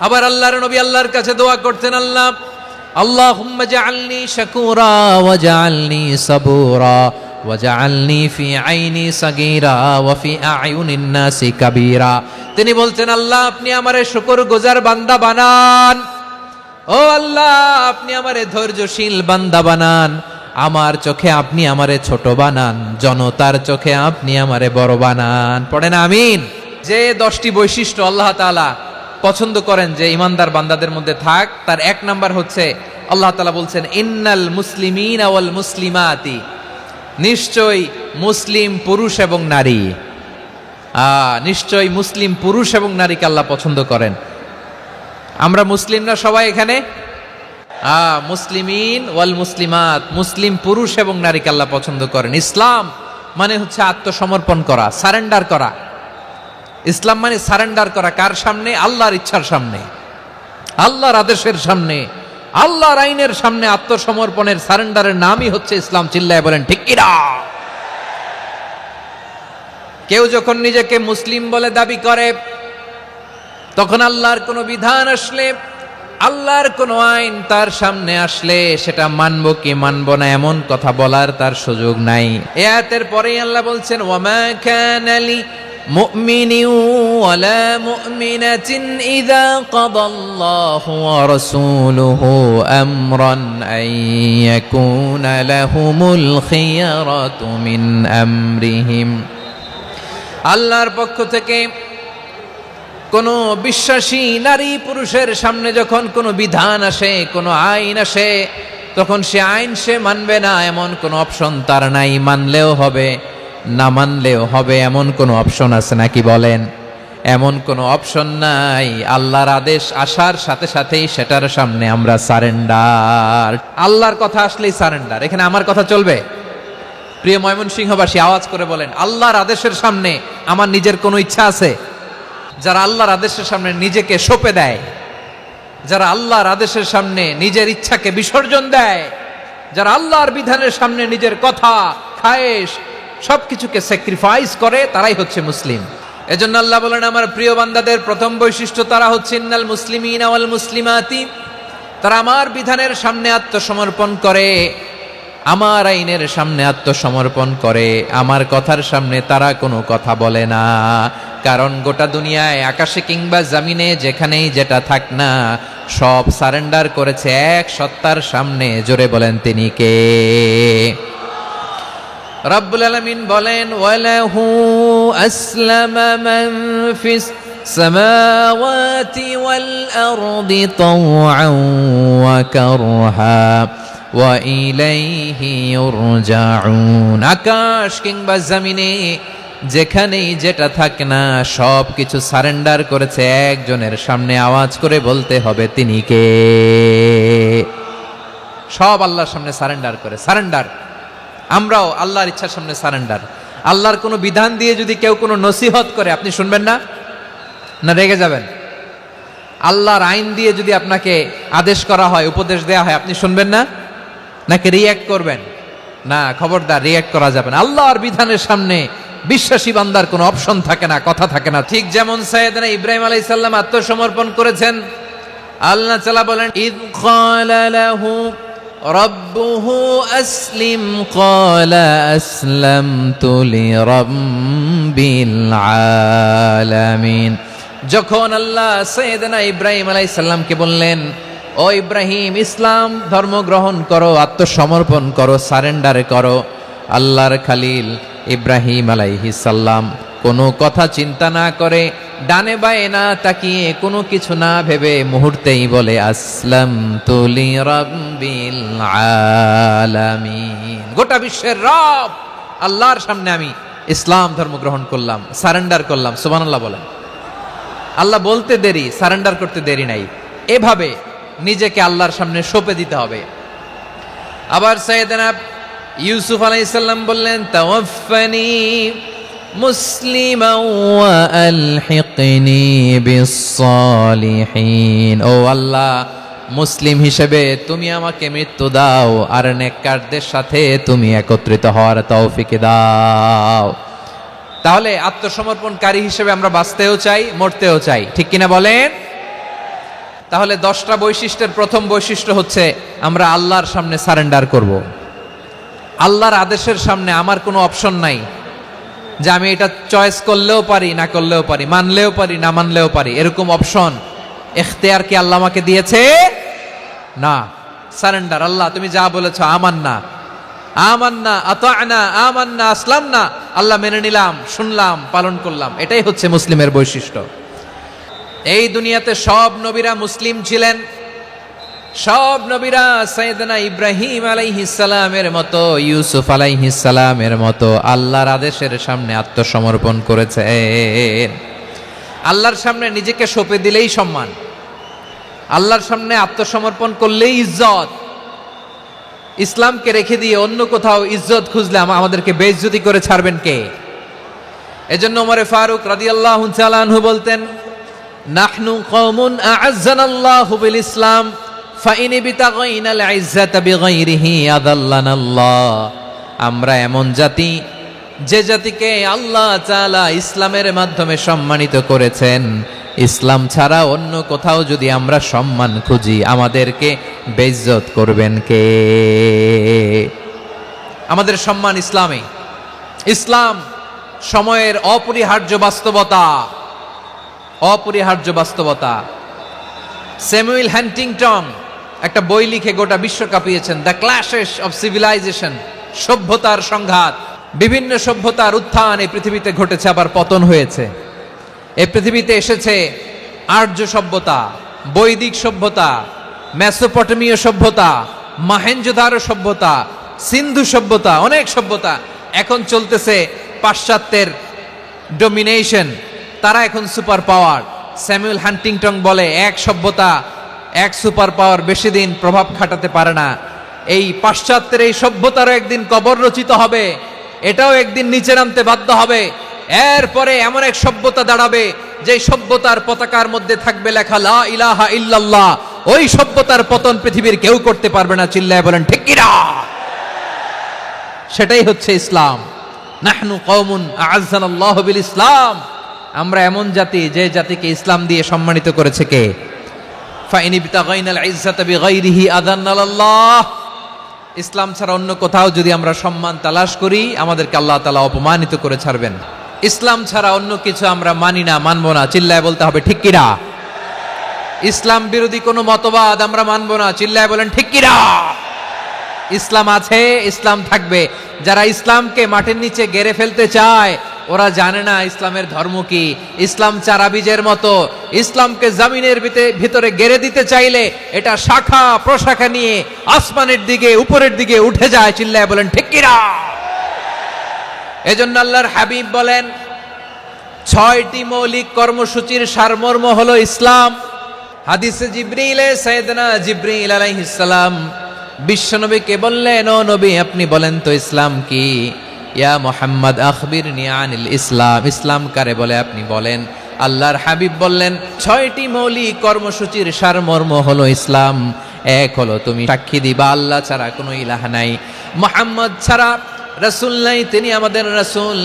আবার আল্লাহর নবী আল্লাহর কাছে দোয়া করতেন, আল্লাহ আল্লাহুম্মা জাআলনি শাকুরা ওয়া জাআলনি সাবুরা ওয়া জাআলনি ফি আইনি সাগীরা ওয়া ফি আয়ুনিন নাসি কাবীরা। তিনি বলতেন, আল্লাহ আপনি আমারে শুকরগুজার বান্দা বানান, ও আল্লাহ আপনি আমারে ধৈর্যশীল বান্দা বানান, আমার চোখে আপনি আমারে ছোট বানান, জনতার চোখে আপনি আমারে বড় বানান। পড়েন আমিন। যে 10টি বৈশিষ্ট্য আল্লাহ তাআলা পছন্দ করেন যে ইমানদার বান্দাদের মধ্যে থাক, তার এক নাম্বার হচ্ছে আল্লাহ তাআলা বলছেন, ইন্নাল মুসলিমিনা ওয়াল মুসলিমাতি, নিশ্চয় মুসলিম পুরুষ এবং নারী, নিশ্চয় মুসলিম পুরুষ এবং নারীকে আল্লাহ পছন্দ করেন। আমরা মুসলিম না সবাই এখানে? মুসলিমিন ওয়াল মুসলিমাত, মুসলিম পুরুষ এবং নারীকে আল্লাহ পছন্দ করেন। ইসলাম মানে হচ্ছে আত্মসমর্পণ করা, সারেন্ডার করা। ইসলাম মানে সারেন্ডার করা কার সামনে? আল্লাহর ইচ্ছার সামনে, আল্লাহর আদেশের সামনে, আল্লাহর আইনের সামনে আত্মসমর্পণের সারেন্ডারের নামই হচ্ছে ইসলাম। চিল্লায় বলেন ঠিক কিনা? কেউ যখন নিজেকে মুসলিম বলে দাবি করে, তখন আল্লাহর কোনো বিধান আসলে, আল্লাহর কোনো আইন তার সামনে আসলে সেটা মানবো কি মানবো না এমন কথা বলার তার সুযোগ নাই। এই আয়াতের পরেই আল্লাহ বলছেন, ওয়ামা কানা লি মুমিনিন ওয়ালা মুমিনাতিন ইযা কাদাল্লাহু ওয়া রাসূলুহু আমরান আন ইয়াকুনা লাহুমুল খিয়ারাতু মিন আমরিহিম। আল্লাহর পক্ষ থেকে কোন বিশ্বাসী নারী পুরুষের সামনে যখন কোনো বিধান আসে, কোনো আইন আসে, তখন সে আইন সে মানবে না এমন কোনো অপশন তার নাই। মানলেও হবে, না মানলেও হবে এমন কোনো অপশন আছে নাকি বলেন? এমন কোনো অপশন নাই। আল্লাহর আদেশ আসার সাথে সাথেই সেটার সামনে আমরা সারেন্ডার। আল্লাহর কথা আসলেই সারেন্ডার। এখানে আমার কথা চলবে? প্রিয় ময়মনসিংহবাসী আওয়াজ করে বলেন, আল্লাহর আদেশের সামনে আমার নিজের কোনো ইচ্ছা আছে? যারা আল্লাহর আদেশের সামনে নিজেকে সঁপে দেয়, যারা আল্লাহর আদেশের সামনে নিজের ইচ্ছাকে বিসর্জন দেয়, যারা আল্লাহর বিধানের সামনে নিজের কথা, খায়েশ সবকিছুকে স্যাক্রিফাইস করে, তারাই হচ্ছে মুসলিম। এজন্য আল্লাহ বলেন, আমার প্রিয় বান্দাদের প্রথম বৈশিষ্ট্য তারা হচ্ছে ইন্নাল মুসলিমিনা ওয়াল মুসলিমাতি, তারা আমার বিধানের সামনে আত্মসমর্পণ করে, আমার আইনের সামনে আত্মসমর্পণ করে, আমার কথার সামনে তারা কোনো কথা বলে না। কারণ গোটা দুনিয়ায় আকাশে কিংবা জমিনে যেখানেই যেটা থাক না, সব সারেন্ডার করেছে এক সত্তার সামনে। জোরে বলেন তিনি কে? রব্বুল আলামিন বলেন, ওয়ালাহু আসলামা মান ফিস সামাওয়াতি ওয়াল আরদি তাওআন ওয়া কারহা ওয়া ইলাইহি ইউরজাউন। আকাশ কিংবা জমিনে যেখানেই যেটা থাকে না, সব কিছু সারেন্ডার করেছে একজনের সামনে। আওয়াজ করে বলতে হবে তিনি কে? সব আল্লাহর সামনে সারেন্ডার করে। সারেন্ডার। আমরাও আল্লাহর ইচ্ছার সামনে সারেন্ডার। আল্লাহর কোনো বিধান দিয়ে যদি কেউ কোনো নসিহত করে, আপনি শুনবেন না? না রেগে যাবেন? আল্লাহর আইন দিয়ে যদি আপনাকে আদেশ করা হয়, উপদেশ দেয়া হয়, আপনি শুনবেন না? নাকি রিয়্যাক্ট করবেন? না, খবরদার, রিয়্যাক্ট করা যাবে না। আল্লাহর বিধানের সামনে বিশ্বাসী বান্দার কোনো অপশন থাকে না, কথা থাকে না। ঠিক যেমন সাইয়েদনা ইব্রাহিম আলাইহিস সালাম আত্মসমর্পণ করেছেন। আল্লাহ তাআলা বলেন, ইয ক্বালা লাহু রাব্বুহু আসলিম ক্বালা আসলামতু লিরাব্বিল আলামিন। যখন আল্লাহ সাইয়েদনা ইব্রাহিম আলাইহিস সালামকে বললেন, ও ইব্রাহিম, ইসলাম ধর্ম গ্রহণ করো, আত্মসমর্পণ করো, সারেন্ডার করো, আল্লাহর খালিল ইব্রাহিম আলাইহিস সালাম কোনো কথা চিন্তা না করে, ডানে বায়ে না তাকিয়ে, কোনো কিছু না ভেবে মুহূর্তেই বলে, আসলামতু লিরাব্বিল আলামিন। গোটা বিশ্বের রব আল্লাহর সামনে আমি ইসলাম ধর্ম গ্রহণ করলাম, সারেন্ডার করলাম। সুবহানাল্লাহ বলেন। আল্লাহ বলতে দেরি, সারেন্ডার করতে দেরি নাই। এভাবে নিজেকে আল্লাহর সামনে সঁপে দিতে হবে। আবার সাইয়েদনা ইউসুফ আলাইহিস সালাম বললেন, তাওয়াফফানি মুসলিমান ওয়া আলহিকনি বিস-সালিহিন। ও আল্লাহ, মুসলিম হিসেবে তুমি আমাকে মৃত্যু দাও, আর নেককারদের সাথে তুমি একত্রিত হওয়ার তৌফিক দাও। তাহলে আত্মসমর্পণকারী হিসেবে আমরা বাঁচতেও চাই, মরতেও চাই, ঠিক কিনা বলেন? তাহলে 10টা বৈশিষ্ট্যের প্রথম বৈশিষ্ট্য হচ্ছে আমরা আল্লাহর সামনে সারেন্ডার করব। আল্লাহর আদেশের সামনে আমার কোনো অপশন নাই যে আমি এটা চয়েস করলেও পারি না করলেও পারি, মানলেও পারি না মানলেও পারি, এরকম অপশন এখতিয়ার কি আল্লাহ আমাকে দিয়েছে? না। সারেন্ডার, আল্লাহ তুমি যা বলেছো আমান্না আমান্না আতা'না আমান্না আসলামনা, আল্লাহ মেনে নিলাম, শুনলাম, পালন করলাম। এটাই হচ্ছে মুসলিমের বৈশিষ্ট্য। এই দুনিয়াতে সব নবীরা মুসলিম ছিলেন। সব নবীরা সাইয়েদনা ইব্রাহিম আলাইহিস সালামের মতো, ইউসুফ আলাইহিস সালামের মতো আল্লাহর আদেশের সামনে আত্মসমর্পণ করেছেন। আল্লাহর সামনে নিজেকে সঁপে দিলেই সম্মান, আল্লাহর সামনে আত্মসমর্পণ করলেই ইজ্জত। ইসলামকে রেখে দিয়ে অন্য কোথাও ইজ্জত খুঁজলে আমাদেরকে বেইজ্জতি করে ছাড়বেন কে? এজন্য ওমর ফারুক রাদিয়াল্লাহু তাআলা আনহু বলতেন, নাহনু কওমুন আ'আজ্জানাল্লাহু বিল ইসলাম ফাইন বিতাগাইনাল ইজ্জাতা বিগাইরিহি আযাল্লানাল্লাহ। আমরা এমন জাতি, যে জাতিকে আল্লাহ তাআলা ইসলামের মাধ্যমে সম্মানিত করেছেন, ইসলাম ছাড়া অন্য কোথাও যদি আমরা সম্মান খুঁজি আমাদেরকে বেইজ্জত করবেন কে? আমাদের সম্মান ইসলামে। ইসলাম সময়ের অপরিহার্য বাস্তবতা, অপরিহার্য বাস্তবতা। স্যামুয়েল হ্যান্টিংটন একটা বই লিখে গোটা বিশ্ব কাঁপিয়েছেন, দ্য ক্ল্যাশেস অফ সিভিলাইজেশন, সভ্যতার সংঘাত। বিভিন্ন সভ্যতার উত্থান এই পৃথিবীতে ঘটেছে, আবার পতন হয়েছে। এই পৃথিবীতে এসেছে আর্য সভ্যতা, বৈদিক সভ্যতা, মেসোপটেমীয় সভ্যতা, মহেঞ্জোদারো সভ্যতা, সিন্ধু সভ্যতা, অনেক সভ্যতা। এখন চলতেছে পাশ্চাত্যের ডমিনেশন, তারা এখন সুপার পাওয়ার। স্যামুয়েল হান্টিংটন বলে এক সভ্যতা, এক সুপার পাওয়ার বেশি দিন প্রভাব খাটাতে পারে না। এই পাশ্চাত্যের এই সভ্যতারও একদিন কবর রচিত হবে, এটাও একদিন নিচে নামতে বাধ্য হবে। এরপরে এমন এক সভ্যতা দাঁড়াবে যে সভ্যতার পতাকার মধ্যে থাকবে লেখা লা ইলাহা ইল্লাল্লাহ। ওই সভ্যতার পতন পৃথিবীর কেউ করতে পারবে না, চিল্লায় বলেন ঠিক কিনা? সেটাই হচ্ছে ইসলাম। নাহনু কওমুন আ'আজ্জানাল্লাহু বিল ইসলাম, আমরা এমন জাতি যে জাতিকে ইসলাম দিয়ে সম্মানিত করেছে কে? ফাইন বিতাগাইনাল ইজ্জাতা বিগাইরিহি আযাল্লানাল্লাহ। ইসলাম ছাড়া অন্য কোথাও যদি আমরা সম্মান তালাশ করি আমাদেরকে আল্লাহ তাআলা অপমানিত করে ছাড়বেন। ইসলাম ছাড়া অন্য কিছু আমরা মানি না, মানবো না, চিল্লায় বলতে হবে ঠিক কিনা? ইসলাম বিরোধী কোনো মতবাদ আমরা মানবো না, চিল্লায় বলেন ঠিক কিনা? ইসলাম আছে, ইসলাম থাকবে। যারা ইসলামকে মাটির নিচে গেড়ে ফেলতে চায় ওরা জানে না ইসলামের ধর্ম কি। ইসলাম চারা বীজের মতো, ইসলামকে জমিনের ভিতরে গেড়ে দিতে চাইলে এটা শাখা প্রশাখা নিয়ে আসমানের দিকে, উপরের দিকে উঠে যায়, চিল্লায় বলেন ঠিক কিনা? এজন্য আল্লাহর হাবিব বলেন 6টি মৌলিক কর্মসূচির সারমর্ম হলো ইসলাম। হাদিসে জিবরিলে সাইয়েদনা জিবরিল আলাইহিস সালাম বিশ্বনবীকে বললেন, ও নবী আপনি বলেন তো ইসলাম কি? ইয়া মুহাম্মদ আখবিরনি আনিল ইসলাম, ইসলাম কারে বলে আপনি বলেন। আল্লাহর হাবিব বললেন 6টি মৌলিক কর্মসূচির সারমর্ম হলো ইসলাম। এক হলো তুমি সাক্ষী দিবা আল্লাহ ছাড়া কোনো ইলাহ নাই, মুহাম্মদ ছাড়া রাসূল নাই, তিনি আমাদের রাসূল।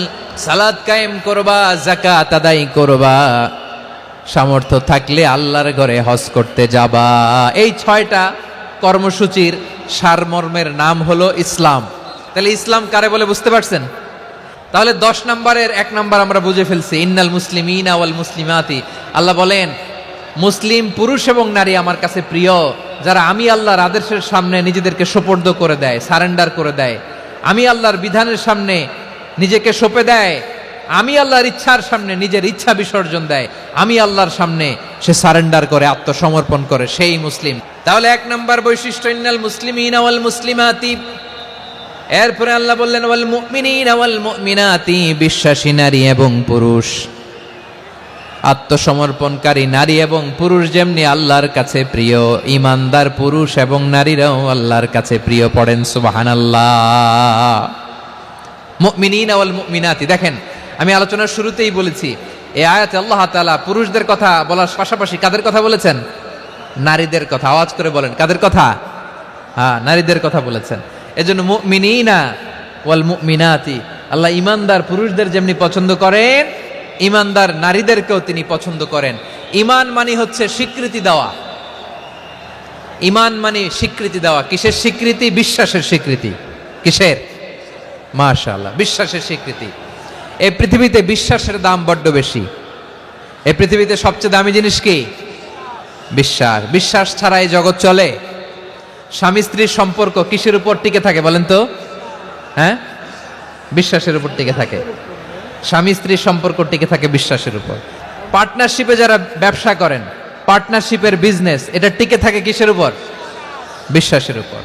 সালাত কায়েম করবা, যাকাত আদায় করবা, সামর্থ্য থাকলে আল্লাহর ঘরে হজ করতে যাবা। এই 6টা কর্মসূচির সারমর্মের নাম হলো ইসলাম। তাহলে ইসলাম কারে বলে বুঝতে পারছেন? তাহলে 10 নম্বরের 1 নম্বর আমরা বুঝে ফেলছি, ইন্নাল মুসলিমিনা ওয়াল মুসলিমাতি। আল্লাহ বলেন মুসলিম পুরুষ এবং নারী আমার কাছে প্রিয়, যারা আমি আল্লাহর আদেশের সামনে নিজেদেরকে সোপর্দ করে দেয়, সারেন্ডার করে দেয়, আমি আল্লাহর বিধানের সামনে নিজেকে সঁপে দেয়, আমি আল্লাহর ইচ্ছার সামনে নিজের ইচ্ছা বিসর্জন দেয়, আমি আল্লাহর সামনে সে সারেন্ডার করে, আত্মসমর্পণ করে, সেই মুসলিম। তাহলে 1 নম্বর বৈশিষ্ট্য ইন্নাল মুসলিমিনা ওয়াল মুসলিমাতি। এরপরে আল্লাহ বললেন ওয়াল মুমিনিনা ওয়াল মুমিনাতি, বিশ্বাসী নারী এবং পুরুষ, আত্মসমর্পণকারী নারী এবং পুরুষ যেমনি আল্লাহর কাছে প্রিয়, ইমানদার পুরুষ এবং নারীরাও আল্লাহর কাছে প্রিয়। পড়েন সুবহানাল্লাহ। মুমিনিনা ওয়াল মুমিনাতি। দেখেন আমি আলোচনার শুরুতেই বলেছি এই আয়াতে আল্লাহ তাআলা পুরুষদের কথা বলার পাশাপাশি কাদের কথা বলেছেন? নারীদের কথা। আওয়াজ করে বলেন কাদের কথা? হ্যাঁ, নারীদের কথা বলেছেন। এজন্য মুমিনিনা ওয়াল মুমিনাতি, আল্লাহ ইমানদার পুরুষদের যেমনি পছন্দ করেন, ইমানদার নারীদেরকেও তিনি পছন্দ করেন। ইমান মানে হচ্ছে স্বীকৃতি দেওয়া, ঈমান মানে স্বীকৃতি দেওয়া। কিসের স্বীকৃতি? বিশ্বাসের স্বীকৃতি। কিসের? মাশাআল্লাহ, বিশ্বাসের স্বীকৃতি। এই পৃথিবীতে বিশ্বাসের দাম বড্ড বেশি। এই পৃথিবীতে সবচেয়ে দামি জিনিস কি? বিশ্বাস। বিশ্বাস ছাড়া এই জগৎ চলে? স্বামী স্ত্রীর সম্পর্ক কিসের উপর টিকে থাকে বলেন তো? হ্যাঁ, বিশ্বাসের উপর টিকে থাকে। স্বামী স্ত্রীর সম্পর্ক টিকে থাকে বিশ্বাসের উপর। পার্টনারশিপে যারা ব্যবসা করেন, পার্টনারশিপের বিজনেস, এটা টিকে থাকে কিসের উপর? বিশ্বাসের উপর।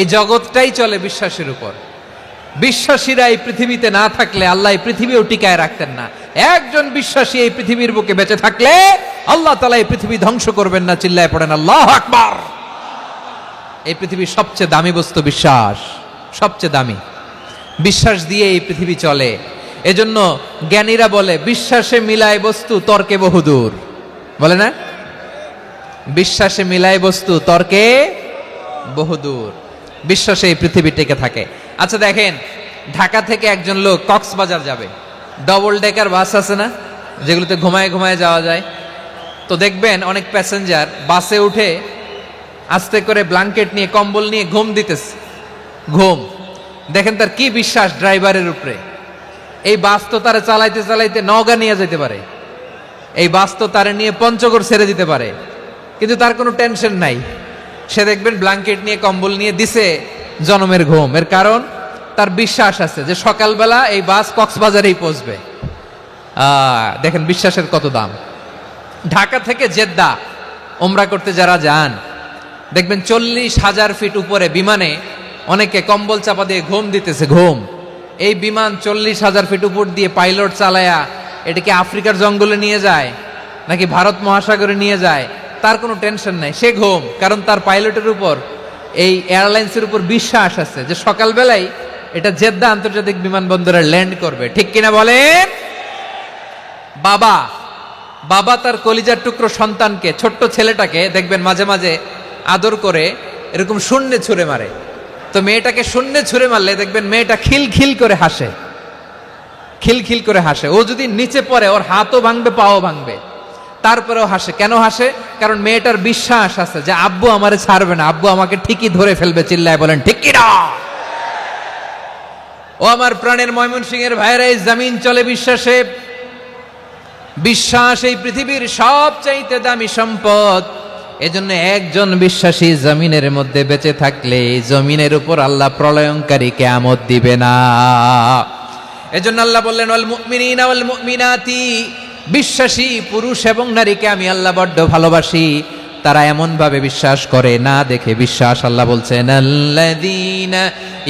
এই জগৎটাই চলে বিশ্বাসের উপর। বিশ্বাসীরা এই পৃথিবীতে না থাকলে আল্লাহ এই পৃথিবীও টিকায় রাখতেন না। একজন বিশ্বাসী এই পৃথিবীর বুকে বেঁচে থাকলে আল্লাহ তাআলা এই পৃথিবী ধ্বংস করবেন না। চিল্লায় পড়েন আল্লাহু আকবার। এই পৃথিবীর সবচেয়ে দামি বস্তু বিশ্বাস, সবচেয়ে দামি। বিশ্বাস দিয়ে এই পৃথিবী চলে। এজন্য জ্ঞানীরা বলে বিশ্বাসে মিলায় বস্তু, তর্কে বহুদূর। বলে না? বিশ্বাসে মিলায় বস্তু, তর্কে বহুদূর। বিশ্বাসে এই পৃথিবী টিকে থাকে। আচ্ছা দেখেন, ঢাকা থেকে একজন লোক কক্সবাজার যাবে, ডবল ডেকার বাস আছে না, যেগুলোতে ঘুমায় ঘুমায় যাওয়া যায়। তো দেখবেন অনেক প্যাসেঞ্জার বাসে উঠে আস্তে করে ব্ল্যাঙ্কেট নিয়ে, কম্বল নিয়ে ঘুম দিতেছে। ঘুম দেখেন তার কি বিশ্বাস ড্রাইভারের উপরে। এই বাস তো তারা চালাইতে চালাইতে নওগাঁ নিয়ে যেতে পারে, এই বাস তো তারা নিয়ে পঞ্চগড় ছেড়ে দিতে পারে, কিন্তু তার কোনো টেনশন নাই। সে দেখবেন ব্ল্যাঙ্কেট নিয়ে, কম্বল নিয়ে দিছে জনমের ঘুম। এর কারণ তার বিশ্বাস আছে যে সকালবেলা এই বাস কক্সবাজারেই পৌঁছবে। দেখেন বিশ্বাসের কত দাম। ঢাকা থেকে জেদ্দা ওমরা করতে যারা যান, দেখবেন 40,000 ফিট উপরে বিমানে অনেকে কম্বল চাপা দিয়ে ঘুম দিতেছে। ঘুম। এই বিমান 40,000 ফিট উপর দিয়ে পাইলট চালায়া এটাকে আফ্রিকার জঙ্গলে নিয়ে যায় নাকি ভারত মহাসাগরে নিয়ে যায়, তার কোনো টেনশন নাই। সে ঘুম, কারণ তার পাইলটের উপর, এই এয়ারলাইন্সের উপর বিশ্বাস আছে যে সকালবেলায় এটা জেদ্দা আন্তর্জাতিক বিমানবন্দরে ল্যান্ড করবে। ঠিক কিনা বলেন? বাবা বাবা তার কলিজার টুকরো সন্তানকে, ছোট্ট ছেলেটাকে দেখবেন মাঝে মাঝে আদর করে এরকম শূন্যে ছুঁড়ে মারে। তো মেয়েটাকে শূন্যে ছুঁড়ে মারলে দেখবেন মেয়েটা খিলখিল করে হাসে, খিলখিল করে হাসে। ও যদি নিচে পড়ে ওর হাতও ভাঙবে, পাও ভাঙবে, তারপরেও হাসে। কেন হাসে? কারণ মেয়েটার বিশ্বাস আছে যে আব্বু আমারে ছাড়বে না, আব্বু আমাকে ঠিকই ধরে ফেলবে। চিল্লায় বলেন ঠিক কিনা? ও আমার প্রাণের ময়মনসিংহের ভাইরা, এই জমিন চলে বিশ্বাসে। বিশ্বাস এই পৃথিবীর সবচাইতে দামি সম্পদ। এজন্য একজন বিশ্বাসী জমিনের মধ্যে বেঁচে থাকলে জমিনের উপর আল্লাহ প্রলয়ঙ্কারী কিয়ামত দিবে না। এজন্য আল্লাহ বললেন ওয়াল মুমিনিনা ওয়াল মুমিনাতি, বিশ্বাসী পুরুষ এবং নারীকে আমি আল্লাহ বড্ড ভালোবাসি। তারা এমন ভাবে বিশ্বাস করে না দেখে বিশ্বাস। আল্লাহ বলছেন আল্লাযীনা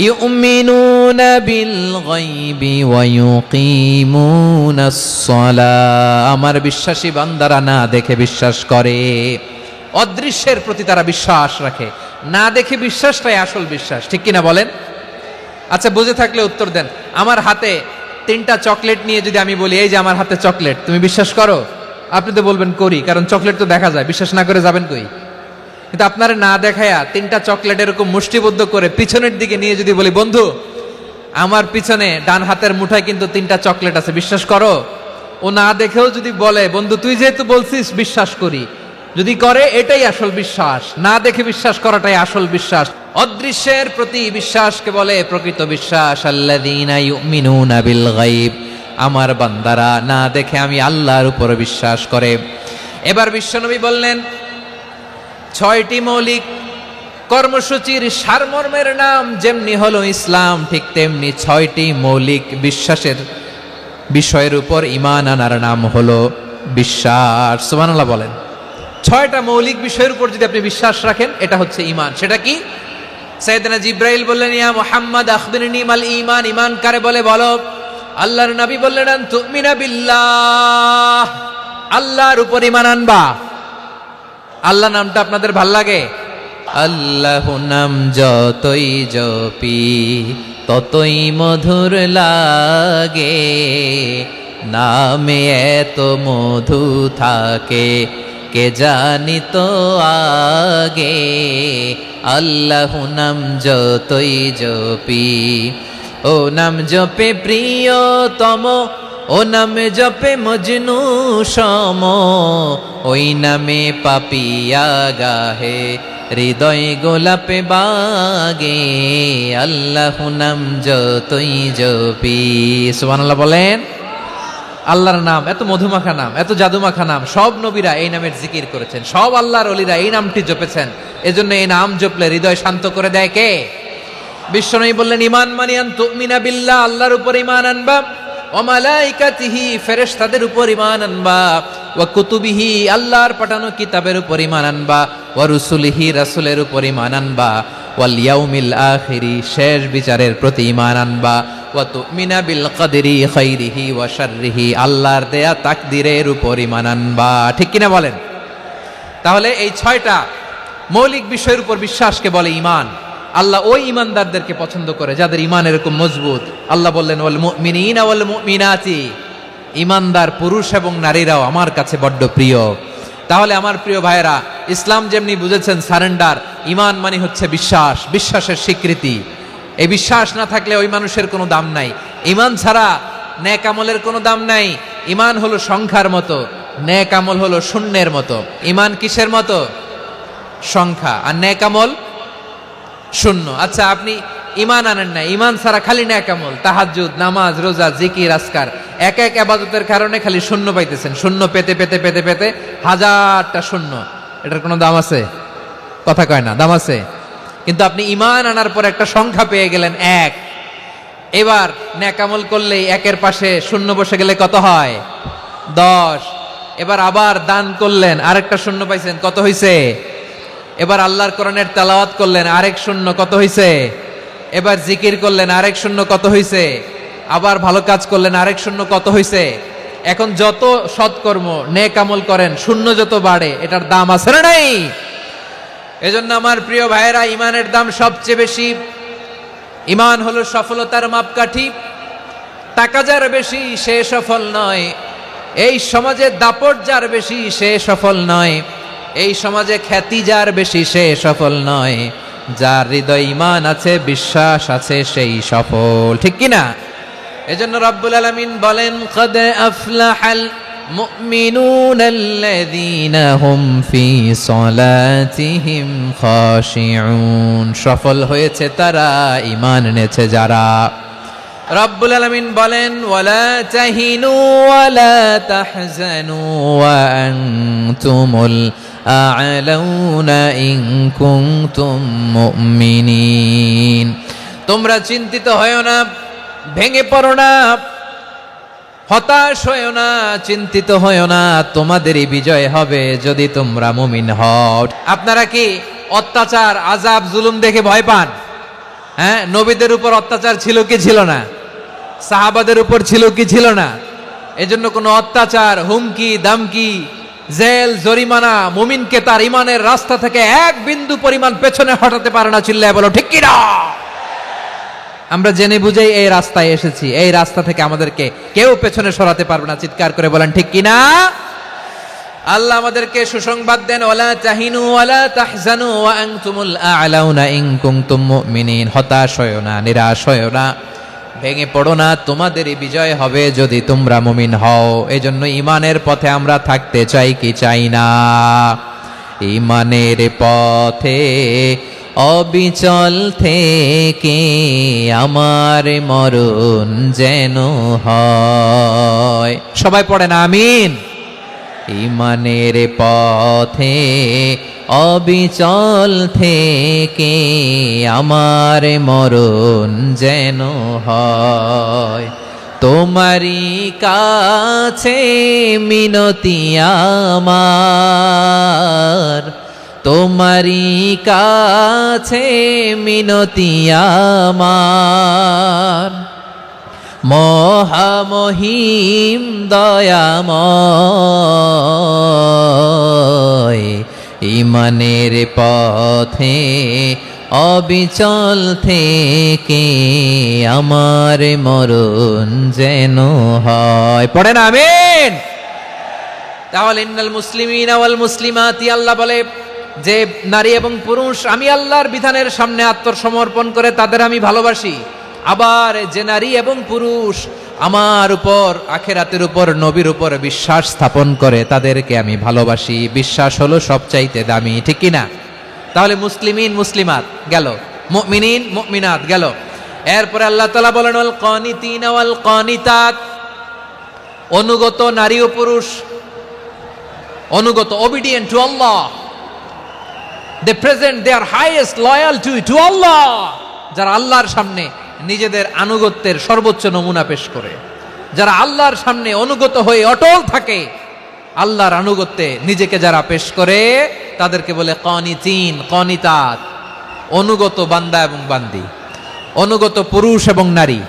ইউমিনুনা বিল গায়বি ওয়া ইউকিমুনাস সালাহ, আমার বিশ্বাসী বান্দারা না দেখে বিশ্বাস করে। অদৃশ্যের প্রতি তারা বিশ্বাস রাখে, না দেখে বিশ্বাসটাই আসল বিশ্বাস। ঠিক কিনা বলেন? আচ্ছা বুঝে থাকলে উত্তর দেন। আমার হাতে 3টা চকলেট নিয়ে যদি আমি বলি এই যে আমার হাতে চকলেট, তুমি বিশ্বাস করো? আপনি তো বলবেন করি, কারণ চকলেট তো দেখা যায়। বিশ্বাস না করে যাবেন কই? কিন্তু আপনারা না দেখায়া 3টা চকলেট এরকম মুষ্টিবদ্ধ করে পিছনের দিকে নিয়ে যদি বলি বন্ধু আমার পিছনে ডান হাতের মুঠায় কিন্তু 3টা চকলেট আছে, বিশ্বাস করো? ও না দেখেও যদি বলে বন্ধু তুই যেহেতু বলছিস বিশ্বাস করি, যদি করে এটাই আসল বিশ্বাস। না দেখে বিশ্বাস করাটাই আসল বিশ্বাস। অদৃশ্যের প্রতি বিশ্বাসকে বলে প্রকৃত বিশ্বাস। আল্লাযীনা ইউমিনুনা বিল গায়ব, আমার বান্দারা না দেখে আমি আল্লাহর উপর বিশ্বাস করে। এবার বিশ্বনবী বললেন 6টি মৌলিক কর্মসূচির সারমর্মের নাম যেমনি হলো ইসলাম, ঠিক তেমনি 6টি মৌলিক বিশ্বাসের বিষয়ের উপর ঈমান আনার নাম হলো বিশ্বাস। সুবহানাল্লাহ বলেন। 6টা মৌলিক বিষয়ের উপর যদি আপনি বিশ্বাস রাখেন এটা হচ্ছে ঈমান। সেটা কি? সাইয়েদনা জিব্রাইল বললেন ইয়া মুহাম্মদ আখবিরনি মাল ঈমান, ঈমান কারে বলে বলো। আল্লাহর নবী বললেন আন তুমিনা বিল্লাহ, আল্লাহর উপর ঈমান আনবা। আল্লাহ নামটা আপনাদের ভাল লাগে? আল্লাহ নাম যতই জপি ততই মধুর লাগে, নামে এত মধু থাকে কে জানি তো আগে। আল্লাহ নাম যতই জপি, ও নাম জপে প্রিয়তম ও নামে জপে মজনু সম, ওই নামে পাপিয়া গাহে হৃদয় গোলাপে বাগে, আল্লাহ নাম যতই জপি। সুবহানাল্লাহ বলেন। আল্লাহর নাম এত মধুমাখা নাম, এত জাদুমাখা নাম, সব নবীরা এই নামের জিকির করেছেন, সব আল্লাহর ওলিরা এই নামটি জপেছেন। এজন্য এই নাম জপলে হৃদয় শান্ত করে দেয় কে? বিশ্বনবী বললেন, ঈমান মানি আন তুমিনা বিল্লাহ, আল্লাহর উপর ঈমান আনবা, ওয়া মালাইকাতিহি, ফেরেশতাদের উপর ঈমান আনবা, ওয়া কুতুবিহি, আল্লাহর পাঠানো কিতাবের উপর ঈমান আনবা, ওয়া রুসুলিহি, রাসূলের উপর ঈমান আনবা, ওয়াল ইয়াউমিল আখিরি, শেষ বিচারের প্রতি ঈমান আনবা, ওয়া তুমিনা বিল কদরি খাইরিহি ওয়া শাররিহি, আল্লাহর দেয়া তাকদীরের উপর ঈমান আনবা। ঠিক কিনা বলেন? তাহলে এই 6টা মৌলিক বিষয়ের উপর বিশ্বাসকে বলে ঈমান। আল্লাহ ওই ঈমানদারদেরকে পছন্দ করে যাদের ঈমান এরকম মজবুত। আল্লাহ বললেন, ওয়াল মুমিনিনা ওয়াল মুমিনাতি, ঈমানদার পুরুষ এবং নারীরাও আমার কাছে বড্ড প্রিয়। তাহলে আমার প্রিয় ভাইরা, ইসলাম যেমনি বুঝেছেন সারেন্ডার, ঈমান মানে হচ্ছে বিশ্বাস, বিশ্বাসের স্বীকৃতি। এই বিশ্বাস না থাকলে ওই মানুষের কোনো দাম নাই। ঈমান ছাড়া নেক আমলের কোনো দাম নাই। ঈমান হলো সংখ্যার মতো, নেক আমল হলো শূন্যের মতো। ঈমান কিসের মতো? সংখ্যা, আর নেক আমল শূন্য। আচ্ছা, আপনি ঈমান আনেন না, ঈমান ছাড়া খালি নেক আমল, তাহাজ্জুদ, নামাজ, রোজা, জিকির, আজকার, এক এক ইবাদতের কারণে খালি শূন্য পাইতেছেন। শূন্য পেতে পেতে পেতে পেতে হাজারটা শূন্য, এটার কোনো দাম আছে? কথা কয় না, দাম আছে। কিন্তু আপনি ঈমান আনার পর একটা সংখ্যা পেয়ে গেলেন, এক। এবার নেক আমল করলেই একের পাশে শূন্য বসে গেলে কত হয়? 10। এবার আবার দান করলেন, আরেকটা শূন্য পাইছেন, কত হইছে? এবার আল্লাহর কোরআনের তেলাওয়াত করলেন, আরেক শূন্য, কত হইছে? এবার জিকির করলেন, আরেক শূন্য, কত হইছে? আবার ভালো কাজ করলেন, আরেক শূন্য, কত হইছে? এখন যত সৎকর্ম নেক আমল করেন, শূন্য যত বাড়ে, এটার দাম আছে না নাই? এজন্য আমার প্রিয় ভাইয়েরা, ঈমানের দাম সবচেয়ে বেশি। ঈমান হলো সফলতার মাপকাঠি। টাকা যার বেশি সে সফল নয়, এই সমাজে দাপট যার বেশি সে সফল নয়, এই সমাজে খ্যাতি যার বেশি সে সফল নয়, যার হৃদয় ঈমান আছে, বিশ্বাস আছে, সেই সফল। ঠিক কিনা? এজন্য রব্বুল আলামিন বলেন, কদ আফলাহাল মুমিনুনাল্লাযীনা হুম ফি সলাতিহিম খাশিউন, সফল হয়েছে তারা, ঈমান এনেছে যারা। রব্বুল আলামিন বলেন, ওয়ালা তাহিনু ওয়ালা তাহজানু ওয়া আনতুমুল আ'লাউনা ইন কুনতুম মুমিনিন, তোমরা চিন্তিত হয়ো না, ভেঙে পড়ো না, হতাশ হয়ো না, চিন্তিত হয়ো না, তোমাদেরই বিজয় হবে যদি তোমরা মুমিন হও। আপনারা কি অত্যাচার, আযাব, জুলুম দেখে ভয় পান? হ্যাঁ, নবীদের উপর অত্যাচার ছিল কি ছিল না? সাহাবাদের উপর ছিল কি ছিল না? এজন্য কোনো অত্যাচার, হুমকি, দামকি, জেল, জরিমানা মুমিনকে তার ঈমানের রাস্তা থেকে এক বিন্দু পরিমাণ পেছনে হটাতে পারে না। চিল্লায় বলো ঠিক কিনা? আমরা জেনে বুঝেই এই রাস্তায় এসেছি, এই রাস্তা থেকে আমাদেরকে কেউ পেছনে সরাতে পারবে না। চিৎকার করে বলেন ঠিক কিনা? আল্লাহ আমাদেরকে সুসংবাদ দেন, ওয়ালা তাহিনু ওয়ালা তাহজানু ওয়া আনতুমুল আ'লাউনা ইন কুনতুম মুমিনিন, হতাশ হয়ো না, নিরাশ হয়ো না, ভেঙে পড়ো না, তোমাদেরই বিজয় হবে যদি তোমরা মুমিন হও। এজন্য ঈমানের পথে আমরা থাকতে চাই কি চাই না? ঈমানের পথে অবিচল থেকে আমার মরণ যেন হয়। সবাই পড়েন আমিন। ঈমানের পথে অবিচল থেকে আমার মরণ যেন হয়। তোমারই কাছে মিনতি আমার, তোমারই কাছে মিনতি আমার, মহামহিম দয়াময়, ঈমানের পথে অবিচল থেকে আমার মরণ যেন হয়। পড়েন আমিন। তাহলে ইন্নাল মুসলিমিনা ওয়াল মুসলিমাতি, আল্লাহ বলে যে নারী এবং পুরুষ আমি আল্লাহর বিধানের সামনে আত্মসমর্পণ করে তাদের আমি ভালোবাসি। আবার যে নারী এবং পুরুষ আমার উপর, আখিরাতের উপর, নবীর উপর বিশ্বাস স্থাপন করে তাদেরকে আমি ভালোবাসি। বিশ্বাস হলো সবচাইতে দামি, ঠিক কি না? তাহলে মুসলিমিন মুসলিমাত গেল, মুমিনিন মুমিনাত গেল। এরপরে আল্লাহ তাআলা বলেন ওয়াল কানিতিনা ওয়াল কানিতাত, অনুগত নারী ও পুরুষ, অনুগত, obedient to Allah, they present their highest loyalty to Allah, যারা আল্লাহর সামনে নিজেদের আনুগত্যের সর্বোচ্চ নমুনা পেশ করে, যারা আল্লাহর সামনে অনুগত হয়ে অটল থাকে, আল্লাহর আনুগত্যে নিজেকে যারা পেশ করে তাদেরকে বলে কানিতিন কানিতাত, অনুগত বান্দা এবং বান্দি, অনুগত পুরুষ এবং নারী।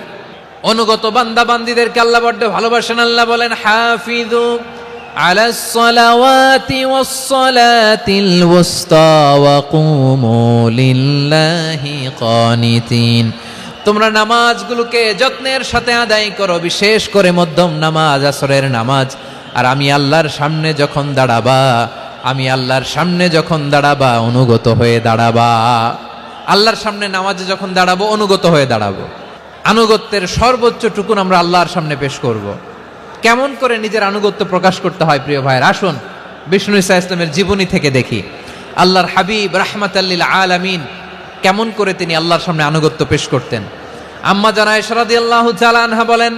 অনুগত বান্দা বান্দিদেরকে আল্লাহ বড্ড ভালোবাসেন। আল্লাহ বলেন হাফিযু আলাস সালাওয়াতি ওয়াস সালাতিল ওয়ুসতা ওয়া কুমু লিল্লাহি কানিতিন, তোমরা নামাজগুলোকে যত্নের সাথে আদায় করো, বিশেষ করে মধ্যম নামাজ, আসরের নামাজ। আর আমি আল্লাহর সামনে যখন দাঁড়াবা, আমি আল্লাহর সামনে যখন দাঁড়াবা অনুগত হয়ে দাঁড়াবা। আল্লাহর সামনে নামাজে যখন দাঁড়াবো অনুগত হয়ে দাঁড়াবো। আনুগত্যের সর্বোচ্চ টুকুন আমরা আল্লাহর সামনে পেশ করব। কেমন করে নিজের আনুগত্য প্রকাশ করতে হয় প্রিয় ভাইয়ের, আসুন বিষ্ণু ঈসা ইসলামের জীবনী থেকে দেখি। আল্লাহর হাবিব রাহমাতাল লিল আলামিন কেমন করে তিনি আল্লাহর সামনে আনুগত্য পেশ করতেন। আম্মা জানা আয়েশা রাদিয়াল্লাহু তাআলা আনহা বলেন,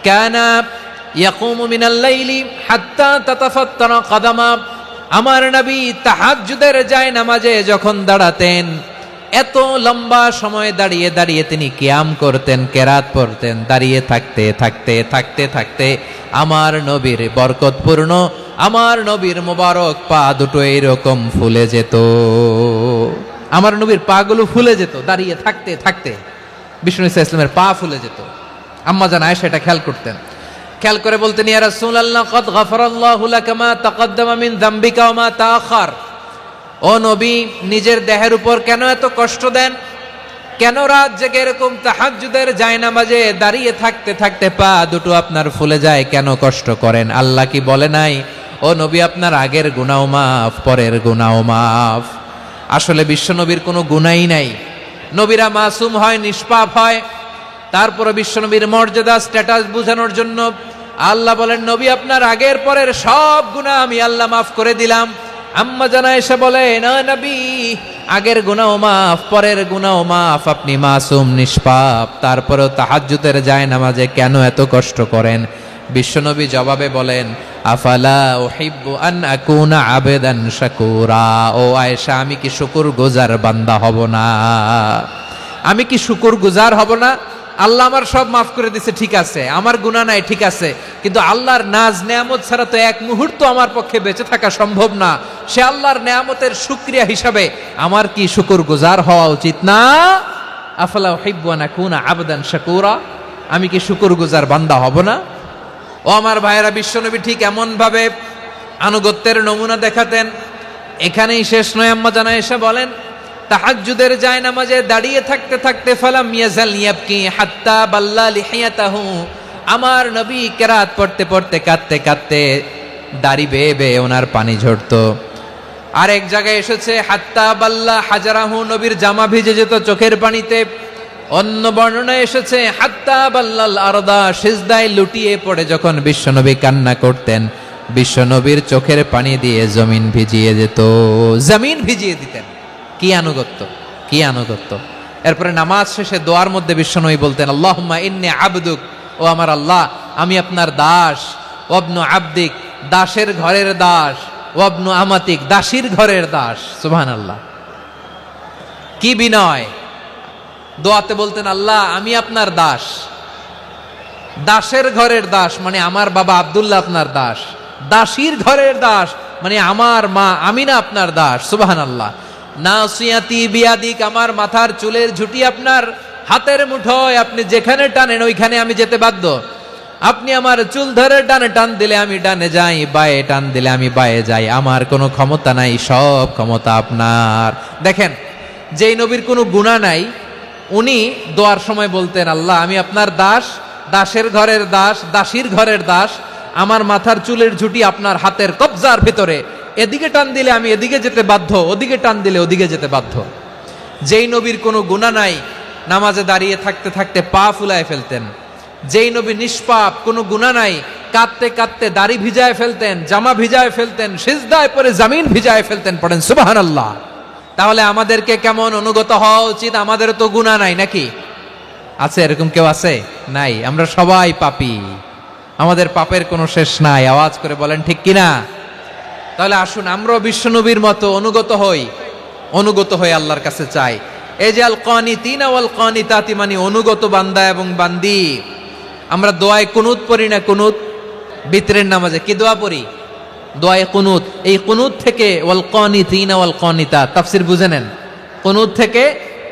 কানা ইয়াকুমু মিনাল লাইলি হাত্তা তাতাফাত্তারা কদামা, আমার নবী তাহাজ্জুদের জায়নামাজে যখন দাঁড়াতেন এত লম্বা সময় দাঁড়িয়ে দাঁড়িয়ে তিনি কিয়াম করতেন, কেরাত পড়তেন। দাঁড়িয়ে থাকতে থাকতে থাকতে থাকতে আমার নবীর বরকতপূর্ণ, আমার নবীর মোবারক পা দুটো এইরকম ফুলে যেত, আমার নবীর পা গুলো ফুলে যেত দাঁড়িয়ে থাকতে থাকতে। বিষ্ণু ঈসা ইসলামের পা ফুলে যেত। আম্মা জান আয়েশা এটা খেয়াল করতেন। খেয়াল করে বলতেন, ইয়া রাসূলুল্লাহ কদ গাফারাল্লাহু লাকা মা তাকাদ্দামা মিন যামবিকা ওয়া মা তাআখার, ও নবী নিজের দেহের উপর কেন এত কষ্ট দেন? কেন রাত জেগে এরকম তাহাজ্জুদের জায়নামাজে দাঁড়িয়ে থাকতে থাকতে পা দুটো আপনার ফুলে যায়, কেন কষ্ট করেন? আল্লাহ কি বলে নাই, ও নবী আপনার আগের গুনাহ মাফ, পরের গুনাহ মাফ? আসলে বিশ্বনবীর কোনো গুনাই নাই, নবীরা মাসুম হয়, নিষ্পাপ হয়। তারপরে বিশ্বনবীর মর্যাদা স্ট্যাটাস বোঝানোর জন্য আল্লাহ বলেন, নবী আপনার আগের পরের সব গুনাহ আমি আল্লাহ মাফ করে দিলাম। আম্মা জানা এসে বলে, না নবী আগের গুনাহ মাফ, পরের গুনাহ মাফ, আপনি মাসুম নিষ্পাপ, তারপরেও তাহাজ্জুদের জায়নামাজে কেন এত কষ্ট করেন? বিশ্বনবী জবাবে বলেন, আফালা উহিব্বু আন আকুনা আবেদান শাকুরা, ও আয়েশা আমি কি শুকরগুজার বান্দা হব না? আমি কি শুকরগুজার হব না? আল্লাহ আমার সব মাফ করে দিছে, ঠিক আছে, আমার গুনাহ নাই, ঠিক আছে, কিন্তু আল্লাহর নাজ নেয়ামত ছাড়া তো এক মুহূর্ত আমার পক্ষে বেঁচে থাকা সম্ভব না। সে আল্লাহর নেয়ামতের শুকরিয়া হিসাবে আমার কি শুকরগুজার হওয়া উচিত না? আফালা উহিব্বু আন আকুনা আবদান শাকুরা, আমি কি শুকরগুজার বান্দা হব না? ও আমার ভাইয়েরা, বিশ্বনবী ঠিক এমন ভাবে আনুগত্যের নমুনা দেখাতেন। এখানেই শেষ নয়, আম্মা জানা এসে বলেন, তাহাজ্জুদের জায়নামাজে দাঁড়িয়ে থাকতে থাকতে ফালাম ইয়াজাল ইয়াবকি হাত্তা বাল্লা লিহিয়াতাহু, আমার নবী কেরাত পড়তে পড়তে কাঁদতে কাঁদতে দাড়ি বেয়ে বেয়ে ওনার পানি ঝরতো। আর এক জায়গায় এসেছে হাত্তা বাল্লা হাজারাহু, নবীর জামা ভিজে যেত চোখের পানিতে। অন্য বর্ণনায় এসেছে হাত্তা বাল্লাল আরদা, সিজদায় লুটিয়ে পড়ে যখন বিশ্বনবী কান্না করতেন, বিশ্বনবীর চোখের পানি দিয়ে জমিন ভিজিয়ে যেত, জমিন ভিজিয়ে দিতেন। কি আনুগত্য, কি আনুগত্য! এরপরে নামাজ শেষে দোয়ার মধ্যে বিশ্বনবী বলতেন, আল্লাহুম্মা ইন্নী আবদুক, ও আমার আল্লাহ আমি আপনার দাস, ওয়াবনু আবদিক, দাসের ঘরের দাস, ওয়াবনু আমাতিক, দাসীর ঘরের দাস। সুবহানাল্লাহ, কি বিনয়! দোয়াতে বলতেন, আল্লাহ আমি আপনার দাস, দাসের ঘরের দাস মানে আমার বাবা আব্দুল্লাহ আপনার দাস, দাসীর ঘরের দাস মানে আমার মা আমিনা আপনার দাস। সুবহানাল্লাহ। নাসিয়াতি বিয়াদিক, আমার মাথার চুলের ঝুঁটি আপনার হাতের মুঠোয়, আপনি যেখানে টানেন ওইখানে আমি যেতে বাধ্য। আপনি আমার চুল ধরে ডানে টান দিলে আমি ডানে যাই, বায়ে টান দিলে আমি বায়ে যাই, আমার কোনো ক্ষমতা নাই, সব ক্ষমতা আপনার। দেখেন, যেই নবীর কোনো গুনাহ নাই উনি দোয়ার সময় বলতেন, আল্লাহ আমি আপনার দাস, দাসের ঘরের দাস, দাসীর ঘরের দাস, আমার মাথার চুলের ঝুঁটি আপনার হাতের কবজার ভিতরে, এদিকে টান দিলে আমি এদিকে যেতে বাধ্য, ওদিকে টান দিলে ওদিকে যেতে বাধ্য। যেই নবীর কোনো গুনাহ নাই নামাজে দাঁড়িয়ে থাকতে থাকতে পা ফুলায় ফেলতেন, যেই নবী নিষ্পাপ, কোনো গুনাহ নাই, কাঁদতে কাঁদতে দাড়ি ভিজায় ফেলতেন, জামা ভিজায় ফেলতেন, সিজদায় পরে জমিন ভিজায় ফেলতেন, পড়েন সুবহানাল্লাহ। তাহলে আমাদেরকে কেমন অনুগত হওয়া উচিত? আমাদের তো গুনাহ নাই নাকি? আছে এরকম কেউ আছে? নাই। আমরা সবাই পাপী, আমাদের পাপের কোনো শেষ নাই। আওয়াজ করে বলেন ঠিক কিনা? তাহলে আসুন আমরাও বিশ্বনবীর মতো অনুগত হই আল্লাহর কাছে চাই। এই যে আল কানিতিনা ওয়াল কানিতাতি, মানে অনুগত বান্দা এবং বান্দি। আমরা দোয়ায় কুনুত পড়ি না? কুনুত বিতরের নামাজে কি দোয়া পড়ি? দোয়ায় কুনুত। এই কুনুত থেকে ওয়াল কানিতিনা ওয়াল কানিতাত তাফসীর বুঝে নেন। কুনুত থেকে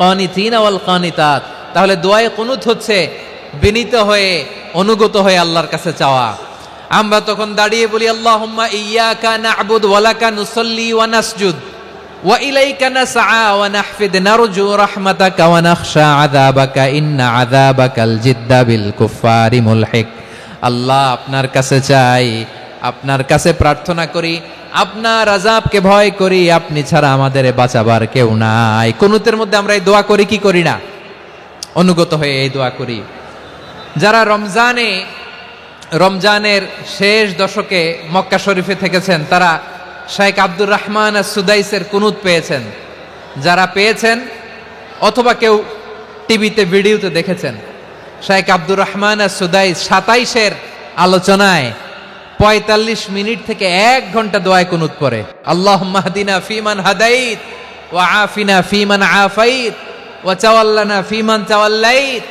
কানিতিনা ওয়াল কানিতাত। তাহলে দোয়ায় কুনুত হচ্ছে বিনীত হয়ে, অনুগত হয়ে আল্লাহর কাছে চাওয়া। আমরা তখন দাঁড়িয়ে বলি আল্লাহুম্মা ইয়্যাকা না'বুদু ওয়া লাকা নুসাল্লি ওয়া নাসজুদ ওয়া ইলাইকা নাসআ ওয়া নাহফিদ নারজু রাহমাতাকা ওয়া নাখশা আযাবাকা ইন্না আযাবাকাল জিদ্দা বিল কুফফারি মুলহিক। আল্লাহ, আপনার কাছে চাই, আপনার কাছে প্রার্থনা করি, আপনার আযাবকে ভয় করি, আপনি ছাড়া আমাদের বাঁচাবার কেউ নাই। কুনুতের মধ্যে আমরা এই দোয়া করি কি করি না? অনুগত হয়ে এই দোয়া করি। যারা রমজানের শেষ দশকে মক্কা শরীফে থেকেছেন তারা শাইখ আব্দুর রহমান আস-সুদাইসের কুনুত পেয়েছেন। যারা পেয়েছেন অথবা কেউ টিভিতে ভিডিওতে দেখেছেন, শাইখ আব্দুর রহমান আস-সুদাইস 27-এর আলোচনায় 45 মিনিট থেকে 1 ঘন্টা দোয়ায় কুনুত পড়ে। আল্লাহুম্মা হদিনা ফিমান হাদাইত ওয়া আফিনা ফিমান আফাইত ওয়া তাওয়াল্লানা ফিমান তাওয়াল্লাইত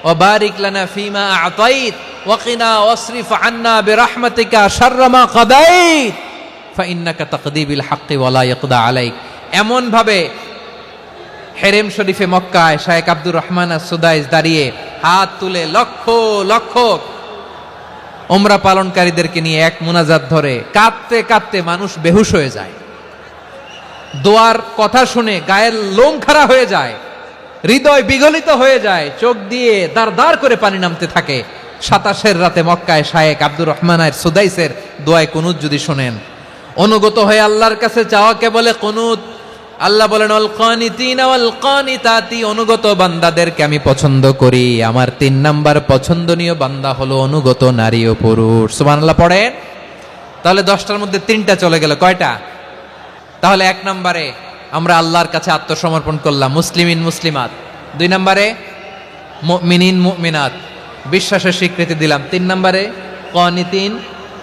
ওয়া বারিক লানা ফিমা আ'তাইত ওয়া কিনা ওয়াসরিফ আন্না বিরহমাতিকা শাররা মা কাদাইত ফাইন্নাকা তাকদি বিল হাক্কি ওয়া লা ইয়াকদা আলাইক। এমন ভাবে হেরেম শরীফে মক্কায় শাইখ আব্দুর রহমান আস-সুদাইস দাঁড়িয়ে হাত তুলে লক্ষ লক্ষ উমরা পালনকারীদেরকে নিয়ে এক মুনাজাত ধরে কাঁদতে কাঁদতে মানুষ বেহুশ হয়ে যায়। দোয়ার কথা শুনে গায়ের লোম খাড়া হয়ে যায়, হৃদয় বিগলিত হয়ে যায়, চোখ দিয়ে দাঁড় দাঁড় করে পানি নামতে থাকে। 27-এর রাতে মক্কায় শাইখ আব্দুর রহমান আস-সুদাইসের দোয়ায় কুনুত যদি শোনেন, অনুগত হয়ে আল্লাহর কাছে চাওয়াকে বলে কুনুত। আল্লাহ বলেন আল কানিতিনা ওয়াল কানিতাতি, অনুগত বান্দাদেরকে আমি পছন্দ করি। আমার 3 নাম্বার পছন্দনীয় বান্দা হলো অনুগত নারী ও পুরুষ। সুবহানাল্লাহ পড়েন। তাহলে 10টার মধ্যে 3টা চলে গেল, কয়টা? তাহলে 1 নম্বরে আমরা আল্লাহর কাছে আত্মসমর্পণ করলাম, মুসলিমিন মুসলিমাত। 2 নম্বরে মুমিনিন মুমিনাত, বিশ্বাসের স্বীকৃতি দিলাম। 3 নম্বরে কানিতিন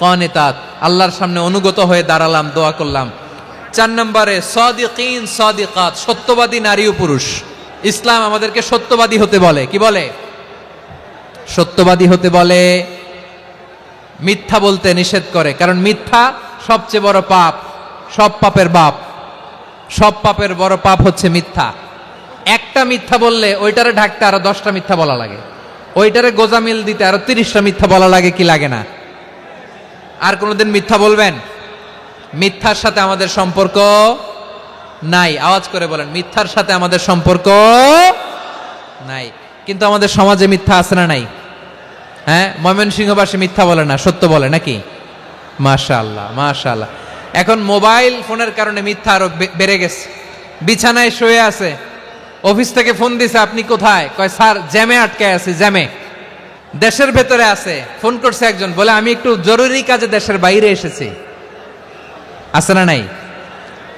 কানিতাত, আল্লাহর সামনে অনুগত হয়ে দাঁড়ালাম, দোয়া করলাম। 4 নম্বরে সাদিকিন সাদিকাত, সত্যবাদী নারী ও পুরুষ। ইসলাম আমাদেরকে সত্যবাদী হতে বলে। কি বলে? সত্যবাদী হতে বলে, মিথ্যা বলতে নিষেধ করে। কারণ মিথ্যা সবচেয়ে বড় পাপ, সব পাপের বাপ। সব পাপের বড় পাপ হচ্ছে মিথ্যা। একটা মিথ্যা বললে ওইটারে ঢাকতে আরো 10টা মিথ্যা বলা লাগে, ওইটারে গোজামিল দিতে আরো 30টা মিথ্যা বলা লাগে, কি লাগে না? আর কোনোদিন মিথ্যা বলবেন? মিথ্যার সাথে আমাদের সম্পর্ক নাই। আওয়াজ করে বলেন, মিথ্যার সাথে আমাদের সম্পর্ক নাই। কিন্তু আমাদের সমাজে মিথ্যা আছে না নাই? হ্যাঁ, ময়মনসিংহবাসী মিথ্যা বলে না, সত্য বলে নাকি? মাশাআল্লাহ মাশাআল্লাহ। এখন মোবাইল ফোনের কারণে মিথ্যা আরো বেড়ে গেছে। বিছানায় শুয়ে আছে, অফিস থেকে ফোন দিছে, আপনি কোথায়? কয় স্যার জ্যামে আটকে আছি, জ্যামে। দেশের ভেতরে আছে, ফোন করছে একজন, বলে আমি একটু জরুরি কাজে দেশের বাইরে এসেছি। আছে না নাই?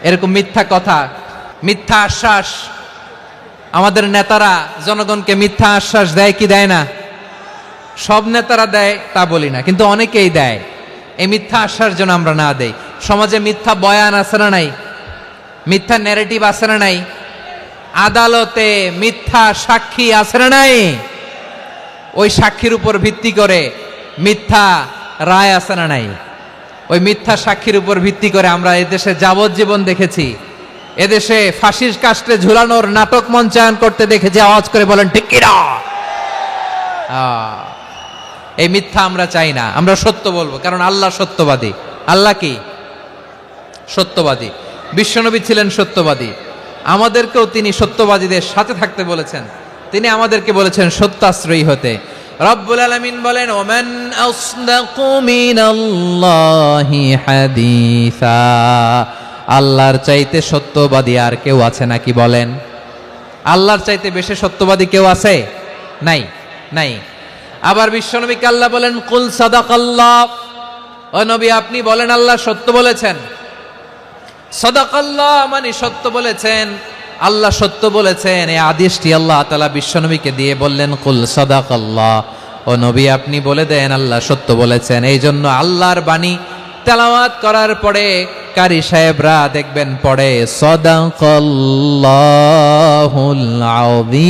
এরকম মিথ্যা কথা, মিথ্যা আশ্বাস। আমাদের নেতারা জনগণকে মিথ্যা আশ্বাস দেয় কি দেয় না? সব নেতারা দেয় তা বলি না, কিন্তু অনেকেই দেয়। এই মিথ্যা আশ্বাস যেন আমরা না দেই। সমাজে মিথ্যা বয়ান আছে না নাই? মিথ্যা ন্যারেটিভ আছে না নাই? আদালতে মিথ্যা সাক্ষী আছে না নাই? ওই সাক্ষীর উপর ভিত্তি করে মিথ্যা রায় আছে না নাই? ওই মিথ্যা সাক্ষীর উপর ভিত্তি করে আমরা এদেশে যাবজ্জীবন দেখেছি, এদেশে ফাঁসির কাস্টে ঝুলানোর নাটক মঞ্চায়ন করতে দেখেছি। আওয়াজ করে বলেন ঠিক কিনা? এই মিথ্যা আমরা চাই না, আমরা সত্য বলবো, কারণ আল্লাহ সত্যবাদী। আল্লাহ কি? সত্যবাদী। বিশ্বনবী ছিলেন সত্যবাদী, আমাদেরকেও তিনি সত্যবাদীদের সাথে থাকতে বলেছেন। তিনি আমাদেরকে বলেছেন সত্যাশ্রয়ী হতে। রব্বুল আলামিন বলেন, ওমান আসদাকু মিনাল্লাহি হাদিসা, আল্লাহর চাইতে সত্যবাদী আর কেউ আছে নাকি বলেন? আল্লাহর চাইতে বেশি সত্যবাদী কেউ আছে? নাই, নাই। আবার বিশ্বনবীকে আল্লাহ বলেন কুল সাদাকাল্লাহ, ও নবী আপনি বলেন আল্লাহ সত্য বলেছেন। সাদাকাল্লাহ মানে সত্য বলেছেন, আল্লাহ সত্য বলেছেন। এই আদেশটি আল্লাহ তাআলা বিশ্বনবীকে দিয়ে বললেন কুল সাদাকাল্লাহ, ও নবী আপনি বলে দেন আল্লাহ সত্য বলেছেন। এই জন্য আল্লাহর বাণী তেলাওয়াত করার পরে কারি সাহেবরা দেখবেন পড়ে সাদাকাল্লাহুল আযীম।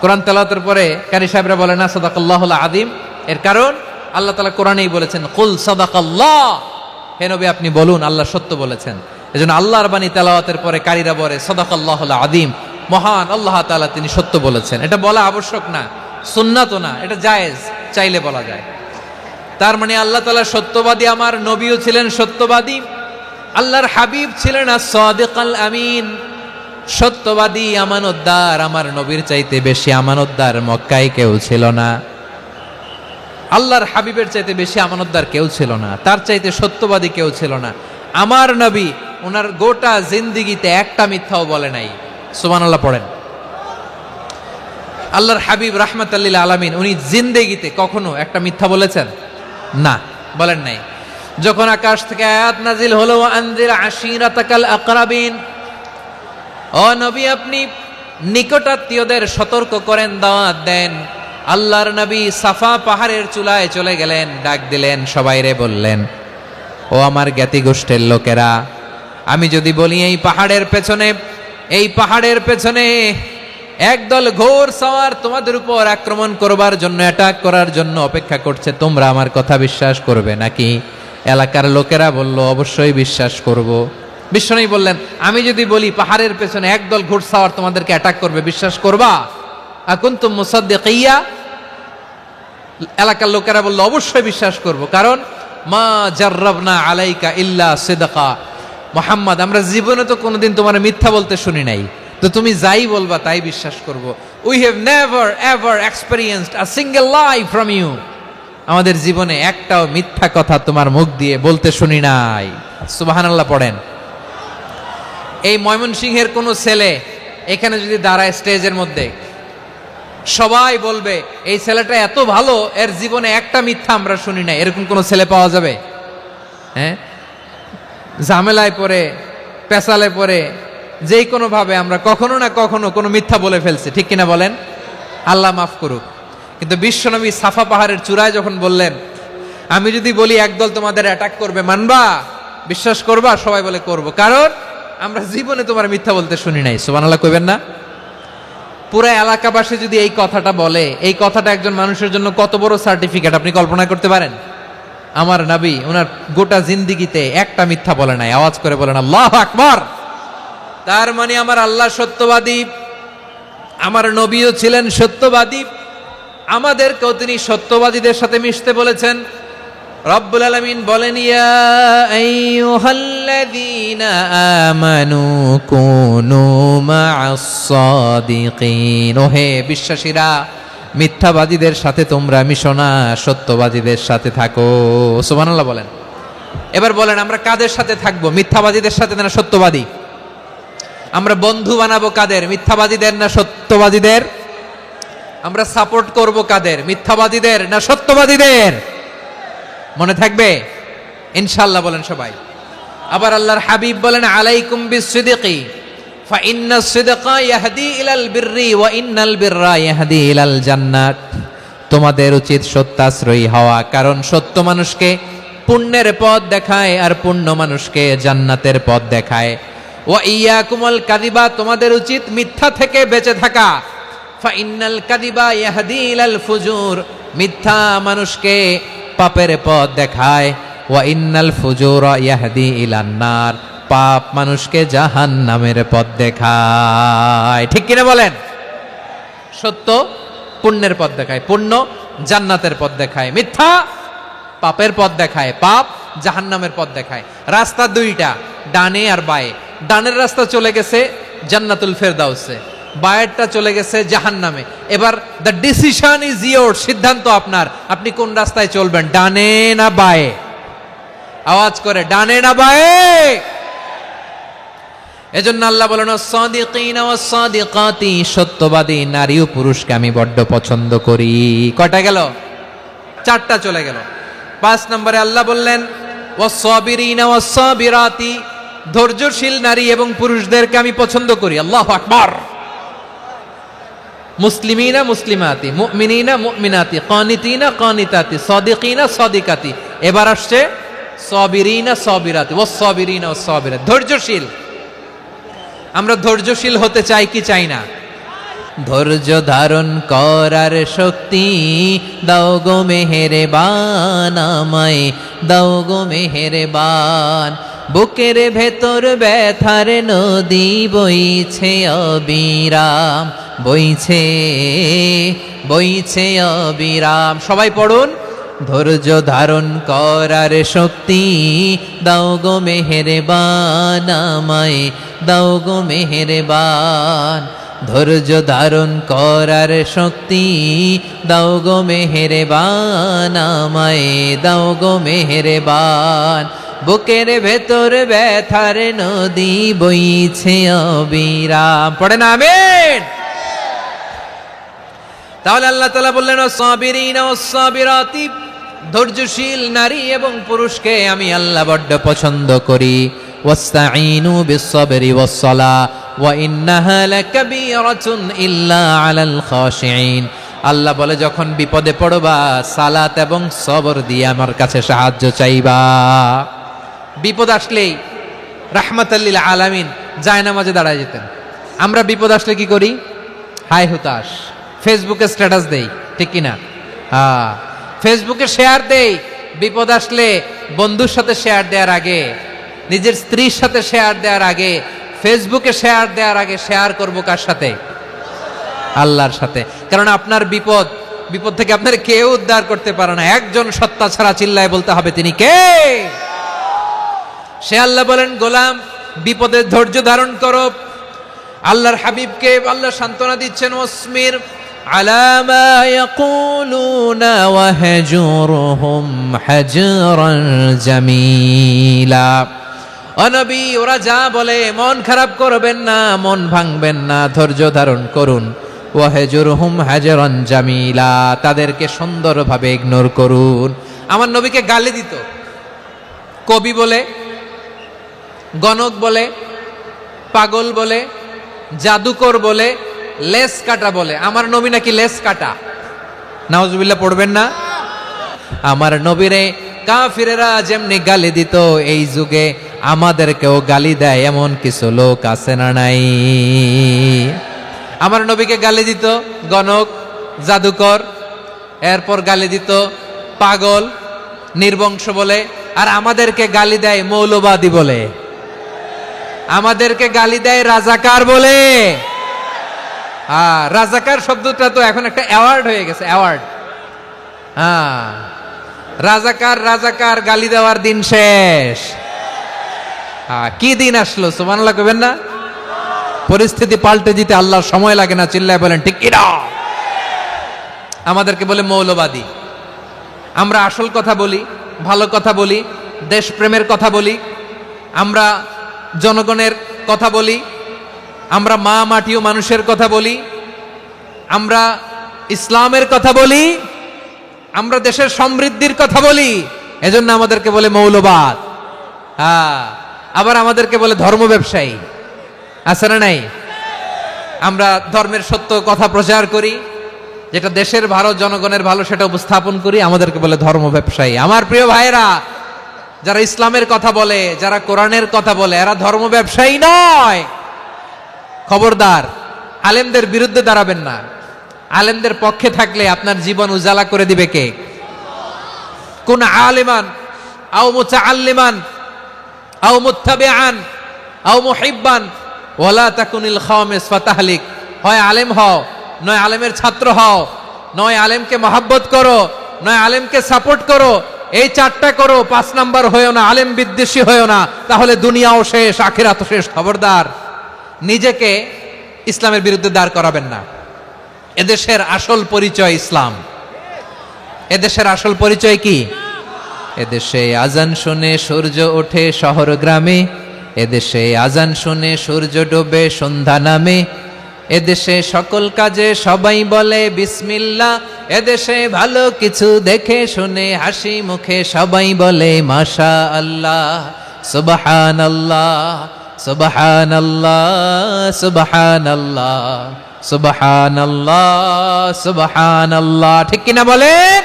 কোরআন তেলাওয়াতের পরে কারি সাহেবরা বলে না সাদাকাল্লাহুল আযীম, এর কারণ আল্লাহ তাআলা কোরআনেই বলেছেন কুল সাদাকাল্লাহ, হে নবী আপনি বলুন আল্লাহ সত্য বলেছেন। এজন্য আল্লাহর বাণী তেলাওয়াতের পরে কারীরা বলে সাদাকাল্লাহুল আযীম, মহান আল্লাহ তাআলা তিনি সত্য বলেছেন। এটা বলা আবশ্যক না, সুন্নাতও না, এটা জায়েজ, চাইলে বলা যায়। তার মানে আল্লাহ তাআলা সত্যবাদী, আমার নবীও ছিলেন সত্যবাদী, আল্লাহর হাবিব ছিলেন as-সাদিকাল আমিন, সত্যবাদী আমানতদার। আমার নবীর চাইতে বেশি আমানতদার মক্কায় কেউ ছিল না, আল্লাহর হাবিবের চাইতে বেশি আমানতদার কেউ ছিল না, তার চাইতে সত্যবাদী কেউ ছিল না। আমার নবী ওনার গোটা জিন্দিগিতে একটা মিথ্যাও বলে নাই। সুবহানাল্লাহ পড়েন। আল্লাহর হাবিব রাহমাতাল লিল আলামিন উনি জিন্দেগিতে কখনো একটা মিথ্যা বলেছেন? না, বলেন নাই। যখন আকাশ থেকে আয়াত নাজিল হলো আনজির আশিরাতাকাল আকরাবিন, ও নবী আপনি নিকটাত্মীয়দের সতর্ক করেন, দাওয়াত দেন। আল্লাহর নবী সাফা পাহাড়ের চূড়ায় চলে গেলেন, ডাক দিলেন, সবাইরে বললেন ও আমার জ্ঞাতি গোষ্ঠীর লোকেরা, আমি যদি বলি এই পাহাড়ের পেছনে একদল ঘোর সওয়ার তোমাদের উপর আক্রমণ করবার জন্য, অ্যাটাক করার জন্য অপেক্ষা করছে, তোমরা আমার কথা বিশ্বাস করবে নাকি? এলাকার লোকেরা বলল অবশ্যই বিশ্বাস করব। বিশ্বনবী বললেন আমি যদি বলি পাহাড়ের পেছনে একদল ঘোর সওয়ার তোমাদেরকে অ্যাটাক করবে, বিশ্বাস করবা? আকুনতুম মুসাদ্দিকিয়া? এলাকার লোকেরা বলল অবশ্যই বিশ্বাস করব, কারণ মা জাররাবনা আলাইকা ইল্লা সিদকা, মুহাম্মদ আমরা জীবনে তো কোনোদিন তোমার মিথ্যা বলতে শুনি নাই, তো তুমি যাই বলবা তাই বিশ্বাস করব। We have never ever experienced a single lie from you, আমাদের জীবনে একটাও মিথ্যা কথা তোমার মুখ দিয়ে বলতে শুনি নাই। সুবহানাল্লাহ পড়েন। এই ময়মনসিংহের কোনো ছেলে এখানে যদি দাঁড়ায় স্টেজের মধ্যে, সবাই বলবে এই ছেলেটা এত ভালো, এর জীবনে একটা মিথ্যা আমরা শুনি নাই। এরকম কোন ছেলে পাওয়া যাবে? হ্যাঁ, ঝামেলায় পড়ে, পেশালে পড়ে, যেই কোনো ভাবে আমরা কখনো না কখনো কোনো মিথ্যা বলে ফেলছি, ঠিক কিনা বলেন? আল্লাহ মাফ করুক। কিন্তু বিশ্বনবী সাফা পাহাড়ের চূড়ায় যখন বললেন আমি যদি বলি একদল তোমাদের অ্যাটাক করবে, মানবা? বিশ্বাস করবা? সবাই বলে করব, কারণ আমরা জীবনে তোমার মিথ্যা বলতে শুনি নাই। সুবহানাল্লাহ কইবেন না? পুরা এলাকাবাসী যদি এই কথাটা বলে, এই কথাটা একজন মানুষের জন্য কত বড় সার্টিফিকেট আপনি কল্পনা করতে পারেন? আমার নবী ওনার গোটা জিন্দিগিতে একটা মিথ্যা বলে নাই। আওয়াজ করে বলেন আল্লাহু আকবার। তার মানে আমার আল্লাহ সত্যবাদী, আমার নবীও ছিলেন সত্যবাদী, আমাদেরকেও তিনি সত্যবাদীদের সাথে মিশতে বলেছেন। রব্বুল আলামিন বলেন ইয়া আইয়ুহাল্লাযীনা আমানু কুনু মা'আস সাদিকিন, ওহে বিশ্বাসীরা মিথ্যাবাদীদের সাথে তোমরা মিশো না, সত্যবাদীদের সাথে থাকো। সুবহানাল্লাহ বলেন। এবার বলেন আমরা কাদের সাথে থাকবো? মিথ্যাবাদীদের সাথে না সত্যবাদী? আমরা বন্ধু বানাবো কাদের? মিথ্যাবাদীদের না সত্যবাদীদের? আমরা সাপোর্ট করব কাদের? মিথ্যাবাদীদের না সত্যবাদীদের? মনে থাকবে ইনশাআল্লাহ বলেন সবাই। আবার আল্লাহর হাবিব বলেন আলাইকুম বিসসিদকি ফা ইন্নাস সিদকা ইয়াহদি ইলাল বিররি ওয়া ইন্নাল বিররা ইয়াহদি ইলাল জান্নাত, তোমাদের উচিত সত্যাশ্রয়ী হওয়া, কারণ সত্য মানুষকে পুণ্যের পথ দেখায় আর পুণ্য মানুষকে জান্নাতের পথ দেখায়। ওয়া ইয়াকুমুল কাযিবা, তোমাদের উচিত মিথ্যা থেকে বেঁচে থাকা। ফা ইন্নাল কাযিবা ইয়াহদি ইলাল ফুজুর, মিথ্যা মানুষকে পাপের পথ দেখায়। ওয়া ইন্নাল ফুজুরা ইয়াহদি ইলান নার, পাপ মানুষকে জাহান্নামের পথ দেখায়। ঠিক কিনা বলেন? সত্য পুণ্যের পথ দেখায়, পুণ্য জান্নাতের পথ দেখায়, মিথ্যা পাপের পথ দেখায়, পাপ জাহান্নামের পথ দেখায়। রাস্তা দুইটা, ডানে আর বায়ে। ডানের রাস্তা চলে গেছে জান্নাতুল ফেরদাউসে, বায়েরটা চলে গেছে জাহান্নামে। এবার দ্য ডিসিশন ইজ ইয়োর, সিদ্ধান্ত আপনার, আপনি কোন রাস্তায় চলবেন, ডানে না বায়ে? আওয়াজ করে ডানে না বায়ে? এজন্য আল্লাহ বলেন as-সাদিকিনা ওয়াস-সাদিকাতি, সত্যবাদী নারী ও পুরুষকে আমি বড্ড পছন্দ করি। কয়টা গেল? 4টা চলে গেল। 5 নম্বরে আল্লাহ বললেন ওয়াস-সাবিরিনা ওয়াস-সাবিরাতি, ধৈর্যশীল নারী এবং পুরুষদেরকে আমি পছন্দ করি। আল্লাহু আকবার। মুসলিমিনা মুসলিমাতি, মুমিনিনা মুমিনাতি, কানিতিনা কানিতাতি, সাদিকিনা সাদিকাতি। এবার আসছে সাবিরিনা সাবিরাতি, ওয়াস-সাবিরিনা ওয়াস-সাবিরাতি, ধৈর্যশীল। আমরা ধৈর্যশীল হতে চাই কি চাই না? ধৈর্য ধারণ করার শক্তি দাও গো মেহেরবান, আমায় দাও গো মেহেরবান। বুকের ভেতর ব্যথার নদী বইছে অবিরাম, বইছে বইছে অবিরাম। সবাই পড়ুন, ধৈর্য ধারণ করার শক্তি দাও গো মেহেরবান, আমায় দাও গো মেহেরবান। ধৈর্য ধারণ করার শক্তি দাও গো মেহেরবান, আমায় দাও গো মেহেরবান। বুকের ভেতর ব্যথার নদী বইছে অবিরাম। পড়েন আমিন। তাহলে আল্লাহ তাআলা বললেন ওয়াস-সাবিরিনা ওয়াস-সাবিরাতি, ধৈর্যশীল নারী এবং পুরুষকে আমি আল্লাহ বড্ড পছন্দ করি। ওয়াস্তাঈনু বিস-সাবরি ওয়াস-সালাহ ওয়া ইন্নাহা লাকাবীরাতুন ইল্লা আলাল খাশিঈন। আল্লাহ বলে যখন বিপদে পড়বা সালাত এবং সবর দিয়ে আমার কাছে সাহায্য চাইবা। বিপদ আসলেই রাহমাতাল লিল আলামিন জায়নামাজে দাঁড়ায় যেতেন। আমরা বিপদ আসলে কি করি? হায় হুতাশ, ফেসবুকে স্ট্যাটাস দেই, ঠিক কিনা? হ্যাঁ, ফেসবুকে শেয়ার দেই। বিপদ আসলে বন্ধুর সাথে শেয়ার দেওয়ার আগে, নিজের স্ত্রীর সাথে শেয়ার দেওয়ার আগে, ফেসবুকে শেয়ার দেওয়ার আগে শেয়ার করব কার সাথে? আল্লাহর সাথে। কারণ আপনার বিপদ থেকে আপনার কেউ উদ্ধার করতে পারে না, একজন সত্তা ছাড়া। চিল্লায় বলতে হবে তিনি কে? সে আল্লাহ বলেন গোলাম বিপদের ধৈর্য ধারণ করো। আল্লাহর হাবিবকে আল্লাহ সান্ত্বনা দিচ্ছেন ওয়াসমির আলা মা ইয়াকুলুনা ওয়াহজুরহুম হাজরান জামিলা। ও নবী, ওরা যা বলে মন খারাপ করবেন না, মন ভাঙবেন না, ধৈর্য ধারণ করুন। ওয়াহজুরহুম হাজরান জামিলা, তাদেরকে সুন্দরভাবে ইগনোর করুন। আমার নবীকে গালি দিত কবি বলে, গণক বলে, পাগল বলে, জাদুকর বলে, লেস কাটা বলে। আমার নবী নাকি লেস কাটা? নাউজুবিল্লাহ পড়বেন না? আমার নবীরে কাফিরেরা যেমনি গালি দিত, এই যুগে আমাদেরকেও গালি দেয় এমন কিছু লোক আছে না নাই? আমার নবীকে গালি দিত গণক, জাদুকর, এরপর গালি দিত পাগল, নির্বংশ বলে, আর আমাদেরকে গালি দেয় মৌলবাদী বলে, আমাদেরকে গালি দেয় রাজাকার বলে। রাজাকার শব্দটা তো এখন একটা অ্যাওয়ার্ড হয়ে গেছে, অ্যাওয়ার্ড। রাজাকার রাজাকার গালি দেওয়ার দিন শেষ। কি দিন আসলো? সুবহানাল্লাহ কইবেন না? পরিস্থিতি পাল্টে দিতে আল্লাহর সময় লাগে না। চিল্লায় বলেন ঠিক কিনা? আমাদেরকে বলে মৌলবাদী। আমরা আসল কথা বলি, ভালো কথা বলি, দেশপ্রেমের কথা বলি, আমরা জনগণের কথা বলি, আমরা মা মাটি ও মানুষের কথা বলি, আমরা ইসলামের কথা বলি, আমরা দেশের সমৃদ্ধির কথা বলি। এজন্য আমাদেরকে বলে মৌলবাদ। আবার আমাদেরকে বলে ধর্ম ব্যবসায়ী। আছে না নাই? আমরা ধর্মের সত্য কথা প্রচার করি, যেটা দেশের ভালো, জনগণের ভালো, সেটা উপস্থাপন করি, আমাদেরকে বলে ধর্ম ব্যবসায়ী। আমার প্রিয় ভাইরা, যারা ইসলামের কথা বলে, যারা কোরআনের কথা বলে, এরা ধর্ম ব্যবসায়ী নয়। খবরদার, আলেমদের বিরুদ্ধে দাঁড়াবেন না। আলেমদের পক্ষে থাকলে আপনার জীবন উজালা করে দিবে কে? কোন আলিমান আও মুতাআল্লিমান আও মুত্তাবিআন আও মুহিব্বান ওয়ালা তাকুনিল খামিস ফাতাহলিক। হয় আলেম হও, নয় আলেমের ছাত্র হও, নয় আলেমকে মহব্বত করো, নয় আলেমকে সাপোর্ট করো। এই 4টা করো, 5 নাম্বার হয়েও না, আলেম বিদ্বেষী হয়েও না, তাহলে দুনিয়াও শেষ, আখিরাতও শেষ। খবরদার, নিজেকে ইসলামের বিরুদ্ধে দাঁড় করাবেন না। এদেশের আসল পরিচয় ইসলাম। এদেশের আসল পরিচয় কি? এদেশে আজান শুনে সূর্য ওঠে শহর গ্রামে, এদেশে আজান শুনে সূর্য ডোবে সন্ধ্যা নামে, এদেশে সকল কাজে সবাই বলে বিসমিল্লাহ, এদেশে ভালো কিছু দেখে শুনে হাসি মুখে সবাই বলে মাশা আল্লাহ, সুবহানাল্লাহ সুবহানাল্লাহ সুবহানাল্লাহ সুবহানাল্লাহ সুবহানাল্লাহ। ঠিক কিনা বলেন?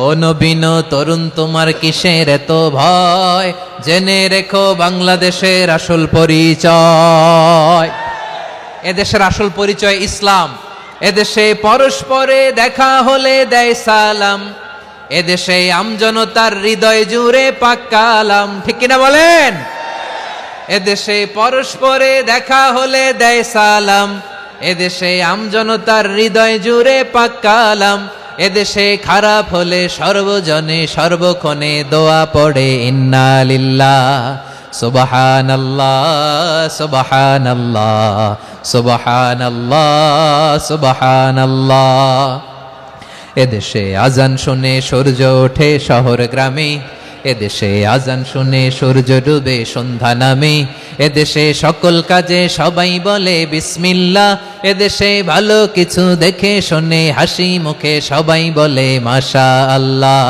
ও নবীন তরুণ তোমার কিসের এত ভয়, জেনে রেখো বাংলাদেশের আসল পরিচয়। এদেশের আসল পরিচয় ইসলাম। এদেশে পরস্পরে দেখা হলে দেয় সালাম, এদেশে আমজনতার হৃদয় জুড়ে পাক কালাম। ঠিক কিনা বলেন? এদেশে পরস্পরে দেখা হলে দেয় সালাম, এদেশে আমজনতার হৃদয় জুড়ে পাক কালাম, এদেশে খারাপ হলে সর্বজনে সর্বক্ষণে দোয়া পড়ে ইন্না লিল্লাহ সুবহানাল্লাহ সুবহানাল্লাহ সুবহানাল্লাহ সুবহানাল্লাহ। এদেশে আজান শুনে সূর্য ওঠে শহর গ্রামে, এদেশে আজান শুনে সূর্য ডুবে সন্ধ্যা নামে, এদেশে সকল কাজে সবাই বলে বিসমিল্লাহ, এদেশে ভালো কিছু দেখে শুনে হাসি মুখে সবাই বলে মাশা আল্লাহ,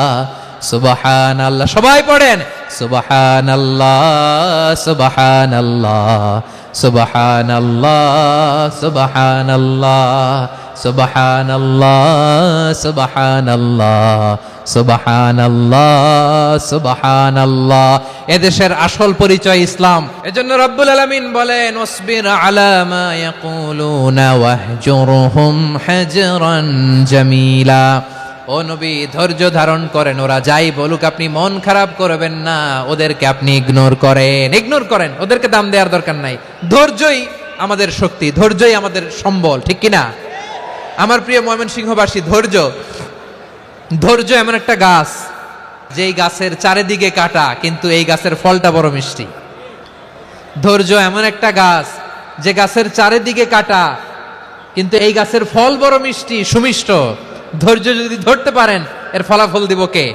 সুবহানাল্লাহ। সবাই পড়েন সুবহানাল্লাহ সুবহানাল্লাহ সুবহানাল্লাহ সুবহানাল্লাহ সুবহানাল্লাহ সুবহানাল্লাহ সুবহানাল্লাহ সুবহানাল্লাহ। এদেশের আসল পরিচয় ইসলাম। এজন্য রব্বুল আলামিন বলেন ওয়াসবির আলা মা ইয়াকুলুনা ওয়াহজুরহুম হাজরান জামিলা। ও নবী ধৈর্য ধারণ করেন, ওরা যাই বলুক আপনি মন খারাপ করবেন না, ওদেরকে আপনি ইগনোর করেন, ওদেরকে দাম দেওয়ার দরকার নাই। ধৈর্যই আমাদের শক্তি, ধৈর্যই আমাদের সম্বল। ঠিক কিনা? আমার প্রিয় ময়মনসিংহবাসী, ধৈর্য এমন একটা গাছ, যেই গাছের চারিদিকে কাটা কিন্তু এই গাছের ফলটা বড় মিষ্টি। ধৈর্য এমন একটা গাছ, যে গাছের চারিদিকে কাটা কিন্তু এই গাছের ফল বড় মিষ্টি সুমিষ্ট। ধৈর্য যদি ধরতে পারেন, এর ফলাফল দিব কে?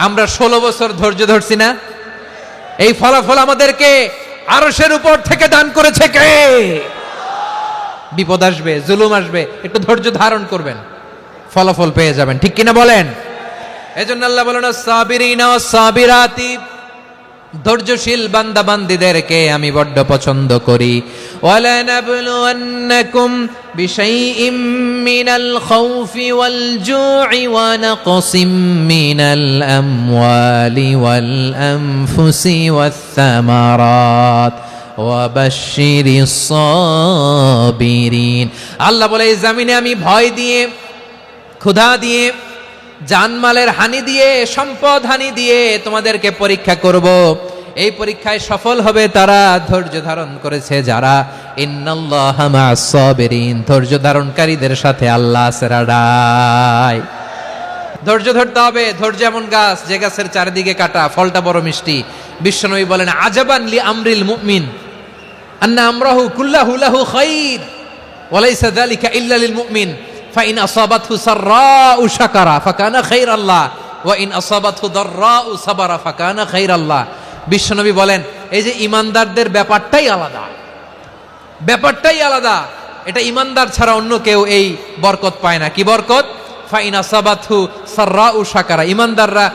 আমরা 16 বছর ধৈর্য ধরছি না? এই ফলাফল আমাদেরকে আরশের উপর থেকে দান করেছে কে? বিপদ আসবে, জুলুম আসবে, একটু ধৈর্য ধারণ করবেন, ফলাফল পেয়ে যাবেন। ঠিক কিনা বলেন? এজন্য আল্লাহ বলেন সাবিরিনা ওয়াস সাবিরাতি, ধৈর্যশীল বান্দা বান্দীদেরকে আমি বড্ড পছন্দ করি। ওয়ালা নাবলুওয়ান্নাকুম বিশাইইম মিনাল খাউফি ওয়াল জু'i ওয়া নাকসিম মিনাল আমওয়ালি ওয়াল আনফুসি ওয়াস সামারাত ওয়া বাশশিরিস সাবিরিন। আল্লাহ বলে এই জমিনে আমি ভয় দিয়ে, ক্ষুধা দিয়ে, জানমালের হানি দিয়ে, সম্পদ হানি দিয়ে তোমাদেরকে পরীক্ষা করব। এই পরীক্ষায় সফল হবে তারা ধৈর্য ধারণ করেছে যারা। ইন্নাল্লাহা মা'আস সাবিরিন, ধৈর্য ধারণকারীদের সাথে আল্লাহ আছে রাডাই। ধৈর্য ধরতে হবে। ধৈর্য এমন গাছ, যে গাছের চারিদিকে কাটা, ফলটা বড় মিষ্টি। বিশ্বনবী বলেন আজাবান লি আমরিল মুমিন আন্না আমরাহু কুল্লাহু লাহু খাইর ওয়া লাইসা যালিকা ইল্লা লিল মুমিন ফাইন আসাবাতহু সাররাউ শাকারা ফাকানা খাইরাল্লাহ ওয়া ইন আসাবাতহু দাররাউ সাবারা ফাকানা খাইরাল্লাহ। বিশ্বনবী বলেন এই যে ইমানদারদের ব্যাপারটাই আলাদা, ব্যাপারটাই আলাদা। এটা ইমানদার ছাড়া অন্য কেউ এই বরকত পায় না। কি বরকত? ফাইন আসাবাতহু সাররাউ শাকারা। ইমানদাররা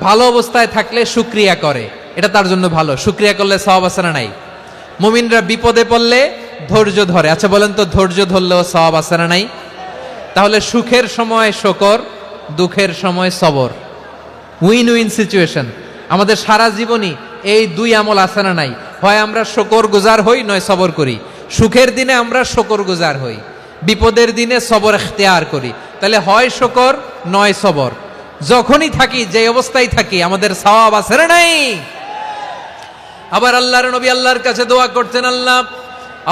ভালো অবস্থায় থাকলে শুকরিয়া করে, এটা তার জন্য ভালো। শুকরিয়া করলে সওয়াব আছে না নাই? মুমিনরা বিপদে পড়লে ধৈর্য ধরে। আচ্ছা বলেন তো, ধৈর্য ধরলেও সওয়াব আছে না নাই? তাহলে সুখের সময় শুকর, দুঃখের সময় সবর, উইন উইন সিচুয়েশন। আমাদের সারা জীবনই এই দুই আমল আছে না নাই? হয় আমরা শুকর গুজার হই, নয় সবর করি। সুখের দিনে আমরা শুকর গুজার হই, বিপদের দিনে সবর ইখতিয়ার করি। তাহলে হয় শুকর নয় সবর। যখনই থাকি, যে অবস্থায় থাকি, আমাদের সওয়াব আছে না নাই? আবার আল্লাহর নবী আল্লাহর কাছে দোয়া করতেন, আল্লাহ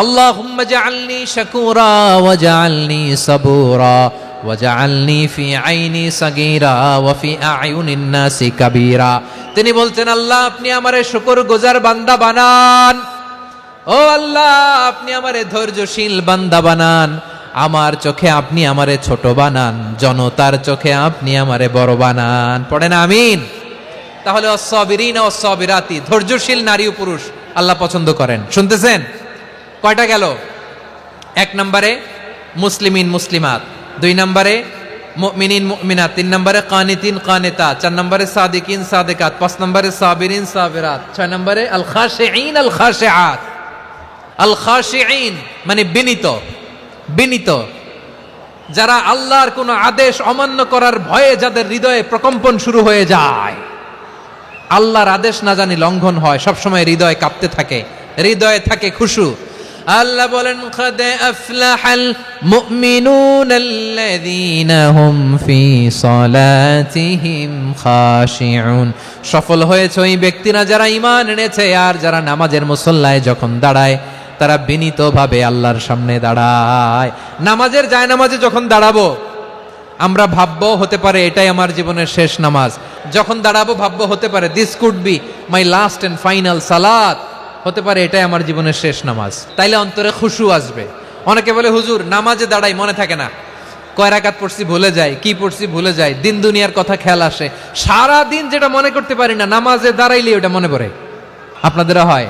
আল্লাহুম্মা জাআলনি শাকুরা ওয়া জাআলনি সাবুরা ওয়া জাআলনি ফি আইনি সাগীরা ওয়া ফি আ'য়ুনিন নাসি কাবীরা। তিনি বলতেন আল্লাহ আপনি আমারে শুকরগুজার বান্দা বানান, ও আল্লাহ আপনি আমারে ধৈর্যশীল বান্দা বানান, আমার চোখে আপনি আমারে ছোট বানান, জনতার চোখে আপনি আমারে বড় বানান। পড়েন আমিন। তাহলে অস-সাবিরিনা ওয়াস-সাবিরাতি, ধৈর্যশীল নারী ও পুরুষ আল্লাহ পছন্দ করেন। শুনতেছেন? কয়টা গেল? 1 নম্বরে মুসলিমিন মুসলিমাত, 2 নম্বরে মুমিনিন মুমিনাত, 3 নম্বরে কানিতিন কানিতাত, 4 নম্বরে সাদিকিন সাদিকাত, 5 নম্বরে সাবিরিন সাবিরাত, 6 নম্বরে আল খাশিঈন আল খাশিআত। আল খাশিঈন মানে বিনীত, বিনীত, যারা আল্লাহর কোন আদেশ অমান্য করার ভয়ে যাদের হৃদয়ে প্রকম্পন শুরু হয়ে যায়, আল্লাহর আদেশ না জানি লঙ্ঘন হয়, সবসময় হৃদয় কাঁপতে থাকে, হৃদয়ে থাকে খুশু। আল্লাহ বলেন قد أفلح المؤمنون الذين هم في صلاتهم خاشعون। সফল হয়েছে ওই ব্যক্তিরা যারা ঈমান এনেছে আর যারা নামাজের মুসল্লায় যখন দাঁড়ায় তারা বিনীতভাবে আল্লাহর সামনে দাঁড়ায়। নামাজের জায়নামাজে যখন দাঁড়াবো আমরা ভাববো হতে পারে এটাই আমার জীবনের শেষ নামাজ, যখন দাঁড়াবো ভাববো হতে পারে this could be my last and final সালাত, হতে পারে এটাই আমার জীবনের শেষ নামাজ। তাইলে অন্তরে খুশু আসবে। অনেকে বলে হুজুর নামাজে দাঁড়াই মনে থাকে না, কয় রাকাত পড়ছি ভুলে যাই, কি পড়ছি ভুলে যাই, দিন দুনিয়ার কথা খেয়াল আসে, সারা দিন যেটা মনে করতে পারি না নামাজে দাঁড়াইলে ওটা মনে পড়ে। আপনাদেরও হয়?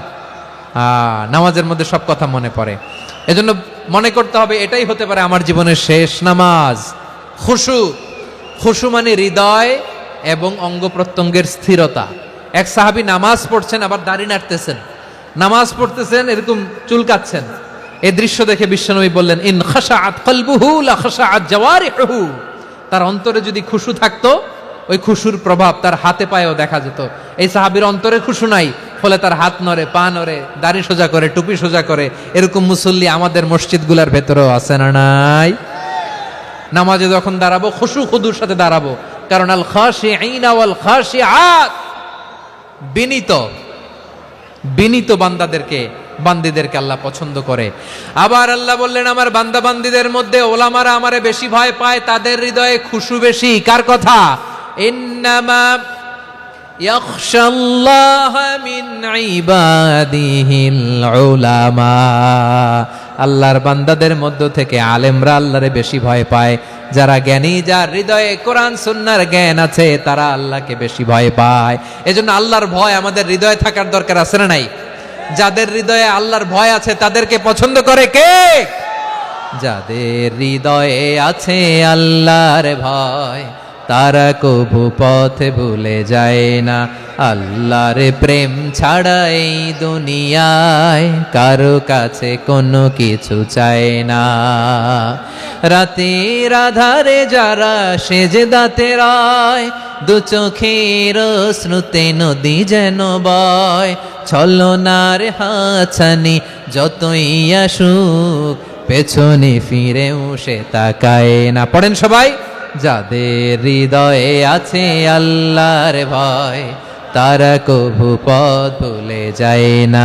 নামাজের মধ্যে সব কথা মনে পড়ে। এজন্য মনে করতে হবে এটাই হতে পারে আমার জীবনের শেষ নামাজ। খুশু, খুশু মানে হৃদয় এবং অঙ্গ প্রত্যঙ্গের স্থিরতা। এক সাহাবী নামাজ পড়ছেন আবার দাড়ি নাড়তেছেন, নামাজ পড়তেছেন এরকম চুলকাচ্ছেন। এই দৃশ্য দেখে বিশ্বনবী বললেন ইন খাশাআত কলবুহু লা খাশাআত জাওয়ারিহু। তার অন্তরে যদি খুশু থাকতো ওই খুশুর প্রভাব তার হাতে পায়েও দেখা যেত। এই সাহাবীর অন্তরে খুশু নাই, ফলে তার হাত নড়ে, পা নড়ে, দাড়ি সোজা করে, টুপি সোজা করে। এরকম মুসল্লি আমাদের মসজিদগুলোর ভেতরেও আছে না নাই? নামাজে যখন দাঁড়াবো খুশু খুদুর সাথে দাঁড়াবো, কারণ আল খাশিঈনা ওয়াল খাশিআত, বিনীত, বিনীত বান্দাদেরকে, বান্দীদেরকে আল্লাহ পছন্দ করে। আবার আল্লাহ বললেন আমার বান্দা বান্দীদের মধ্যে ওলামারা আমারে বেশি ভয় পায়, তাদের হৃদয়ে খুশু বেশি। কার কথা? ইন্নামা ইয়াখশাল্লাহা মিন ইবাদিহিল উলামা। আল্লাহর বান্দাদের মধ্য থেকে আলেমরা আল্লাহরে বেশি ভয় পায়। যারা জ্ঞানী, যার হৃদয়ে কোরআন সুন্নাহর জ্ঞান আছে, তারা আল্লাহকে বেশি ভয় পায়। এজন্য আল্লাহর ভয় আমাদের হৃদয়ে থাকার দরকার আছে না নাই? যাদের হৃদয়ে আল্লাহর ভয় আছে তাদেরকে পছন্দ করে কে? যাদের হৃদয়ে আছে আল্লাহর ভয় তারা কবু পথ ভুলে যায় না। আল্লাহর প্রেম ছাড়া এই দুনিয়ায় কারো কাছে কোনো কিছু চায় না। রাতের আধারে যারা সেজদাতে রয়, দু চোখের শ্রুতে নদী যেন বয়। ছলনার হাছানি যতই আসুক পেছনে ফিরেও সে তাকায় না। পড়েন সবাই। যাদের হৃদয়ে আছে আল্লাহর ভয় তারা কভু পথ ভুলে যায় না।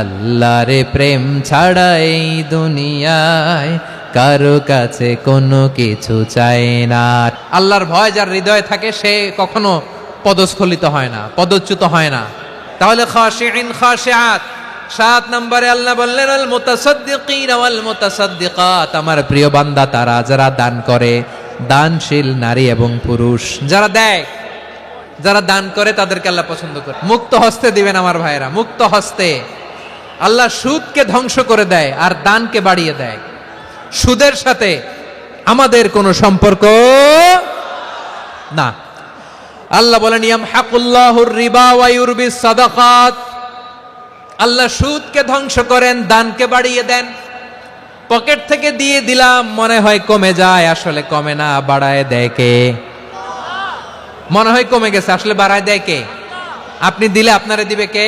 আল্লাহর প্রেম ছাড়া এই দুনিয়ায় কারো কাছে কোনো কিছু চায় না। আল্লাহর ভয় যার হৃদয়ে থাকে সে কখনো পদস্খলিত হয় না, পদচ্যুত হয় না। তাহলে খাশিঈন খাশিআত। 7 নম্বরে আল্লাহ বললেন আল মুতাসাদ্দিকিন ওয়াল মুতাসাদ্দিকাত। আমার প্রিয় বান্দা তারা যারা দান করে, দানশীল নারী এবং পুরুষ যারা দেয়, যারা দান করে তাদেরকে আল্লাহ পছন্দ করে। মুক্ত হস্তে দিবেন আমার ভাইরা, মুক্ত হস্তে। আল্লাহ সুদকে ধ্বংস করে দেয় আর দানকে বাড়িয়ে দেয়। সুদের সাথে আমাদের কোনো সম্পর্ক না। আল্লাহ বলেন ইয়ামহাকুল্লাহুর রিবা ওয়া ইউরবিস সাদাকাত। আল্লাহ সুদকে ধ্বংস করেন, দানকে বাড়িয়ে দেন। পকেট থেকে দিয়ে দিলাম মনে হয় কমে যায়, আসলে কমে না, বাড়ায় দেয় কে? মনে হয় কমে গেছে, আসলে বাড়ায় দেয় কে? আপনি দিলে আপনারে দিবে কে?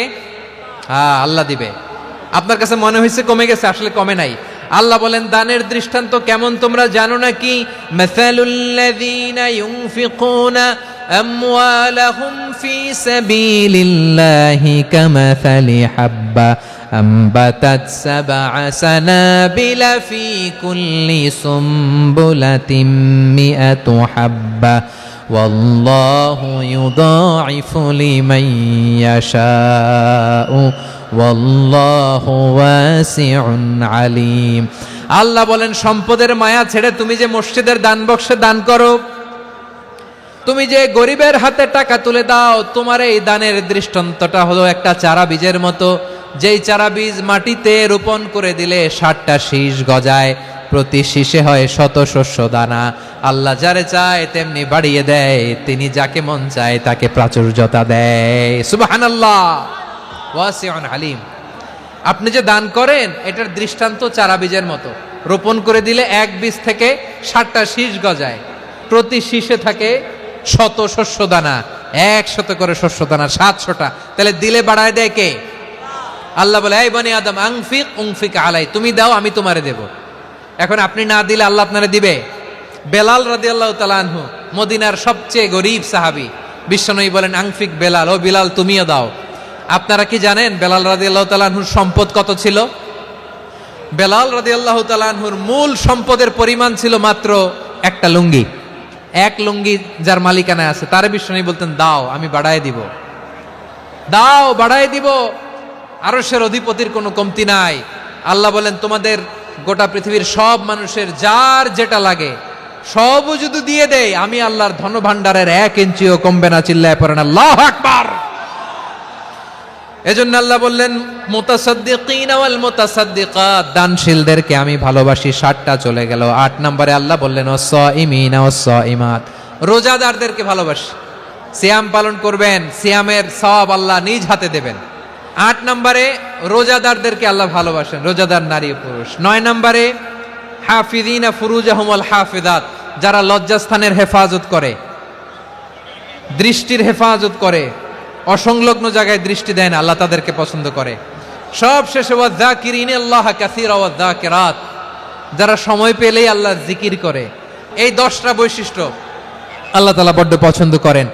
আল্লাহ দিবে। আপনার কাছে মনে হয়েছে কমে গেছে, আসলে কমে নাই। আল্লাহ বলেন দানের দৃষ্টান্ত কেমন তোমরা জানো নাকি? মাসালুল্লাযীনা ইউনফিকুনা আমওয়ালাহুম ফি সাবিলিল্লাহি কামাসালি হাব্বা أنبتت 7 سنابل في كل سنبلة 100 حبة والله يضاعف لمن يشاء والله واسع عليم। আল্লাহ বলেন সম্পদের মায়া ছেড়ে তুমি যে মসজিদের দান বক্সে দান করো, তুমি যে গরিবের হাতে টাকা তুলে দাও, তোমার এই দানের দৃষ্টান্তটা হলো একটা চারা বীজের মতো, যেই চারা বীজ মাটিতে রোপণ করে দিলে 60টা শীষ গজায়, প্রতি শীষে হয় শত শস্য দানা। আল্লাহ যারে চায় তেমনি বাড়িয়ে দেয়, তিনি যাকে মন চায় তাকে প্রাচুর্যতা দেয়। সুবহানাল্লাহ, ওয়াসিউন আলিম। আপনি যে দান করেন এটার দৃষ্টান্ত চারা বীজের মতো, রোপণ করে দিলে এক বীজ থেকে 60টা শীষ গজায়, প্রতি শীষে থাকে শত শস্য দানা, 100 করে শস্য দানা, 700টা। তাহলে দিলে বাড়ায় দেয় কে? আল্লাহ বলে, এই বনি আদম আনফিক উনফিক আলাই, তুমি দাও আমি তোমারে দেব। এখন আপনি না দিলে আল্লাহ আপনারে দিবে? বেলাল রাদিয়াল্লাহু তাআলা আনহু, মদিনার সবচেয়ে গরীব সাহাবী, বিশ্বনবী বলেন আনফিক বেলাল, ও বিলাল তুমিও দাও। আপনারা কি জানেন বেলাল রাদিয়াল্লাহু তাআলা আনহুর সম্পদ কত ছিল? বেলাল রাদিয়াল্লাহু তাআলা আনহুর মূল সম্পদের পরিমাণ ছিল মাত্র একটা লুঙ্গি। এক লুঙ্গি যার মালিকানায় আছে তার বিশ্বনবী বলতেন, দাও আমি বাড়ায় দিব, দাও বাড়ায় দিব। আরশের অধিপতির কোনো কমতি নাই। আল্লাহ বলেন, তোমাদের গোটা পৃথিবীর সব মানুষের যার যেটা লাগে সবও যদি দিয়ে দেয়, আমি আল্লাহর ধনভাণ্ডারের 1 ইঞ্চিও কমবে না। চিল্লায় পড়েন আল্লাহু আকবার। এজন্য আল্লাহ বললেন, মুতাসাদ্দিকিন ওয়াল মুতাসাদ্দিকাত, দানশীলদেরকে আমি ভালোবাসি। 60টা চলে গেল। 8 নম্বরে আল্লাহ বললেন, ওয়াস-সাইমিন ওয়াস-সাইমাত, রোজাদারদেরকে ভালোবাসি। সিয়াম পালন করবেন, সিয়ামের সওয়াব আল্লাহ নিজ হাতে দেবেন। 8 নম্বরে রোজাদারদেরকে আল্লাহ ভালোবাসেন, রোজাদার নারী ও পুরুষ। 9 নম্বরে হাফিজিনা ফুরুজাহুম ওয়াল হাফিজাত, যারা লজ্জাস্থানের হেফাজত করে, দৃষ্টির হেফাজত করে, অসংলগ্ন জায়গায় দৃষ্টি দেয় না, আল্লাহ তাদেরকে পছন্দ করে। সব শেষে ওয়াযাকিরিনাল্লাহ কাসীরা ওয়াযাকিরাত, যারা সময় পেলেই আল্লাহর জিকির করে। এই 10টা বৈশিষ্ট্য আল্লাহ তাআলা বড্ড পছন্দ করেন।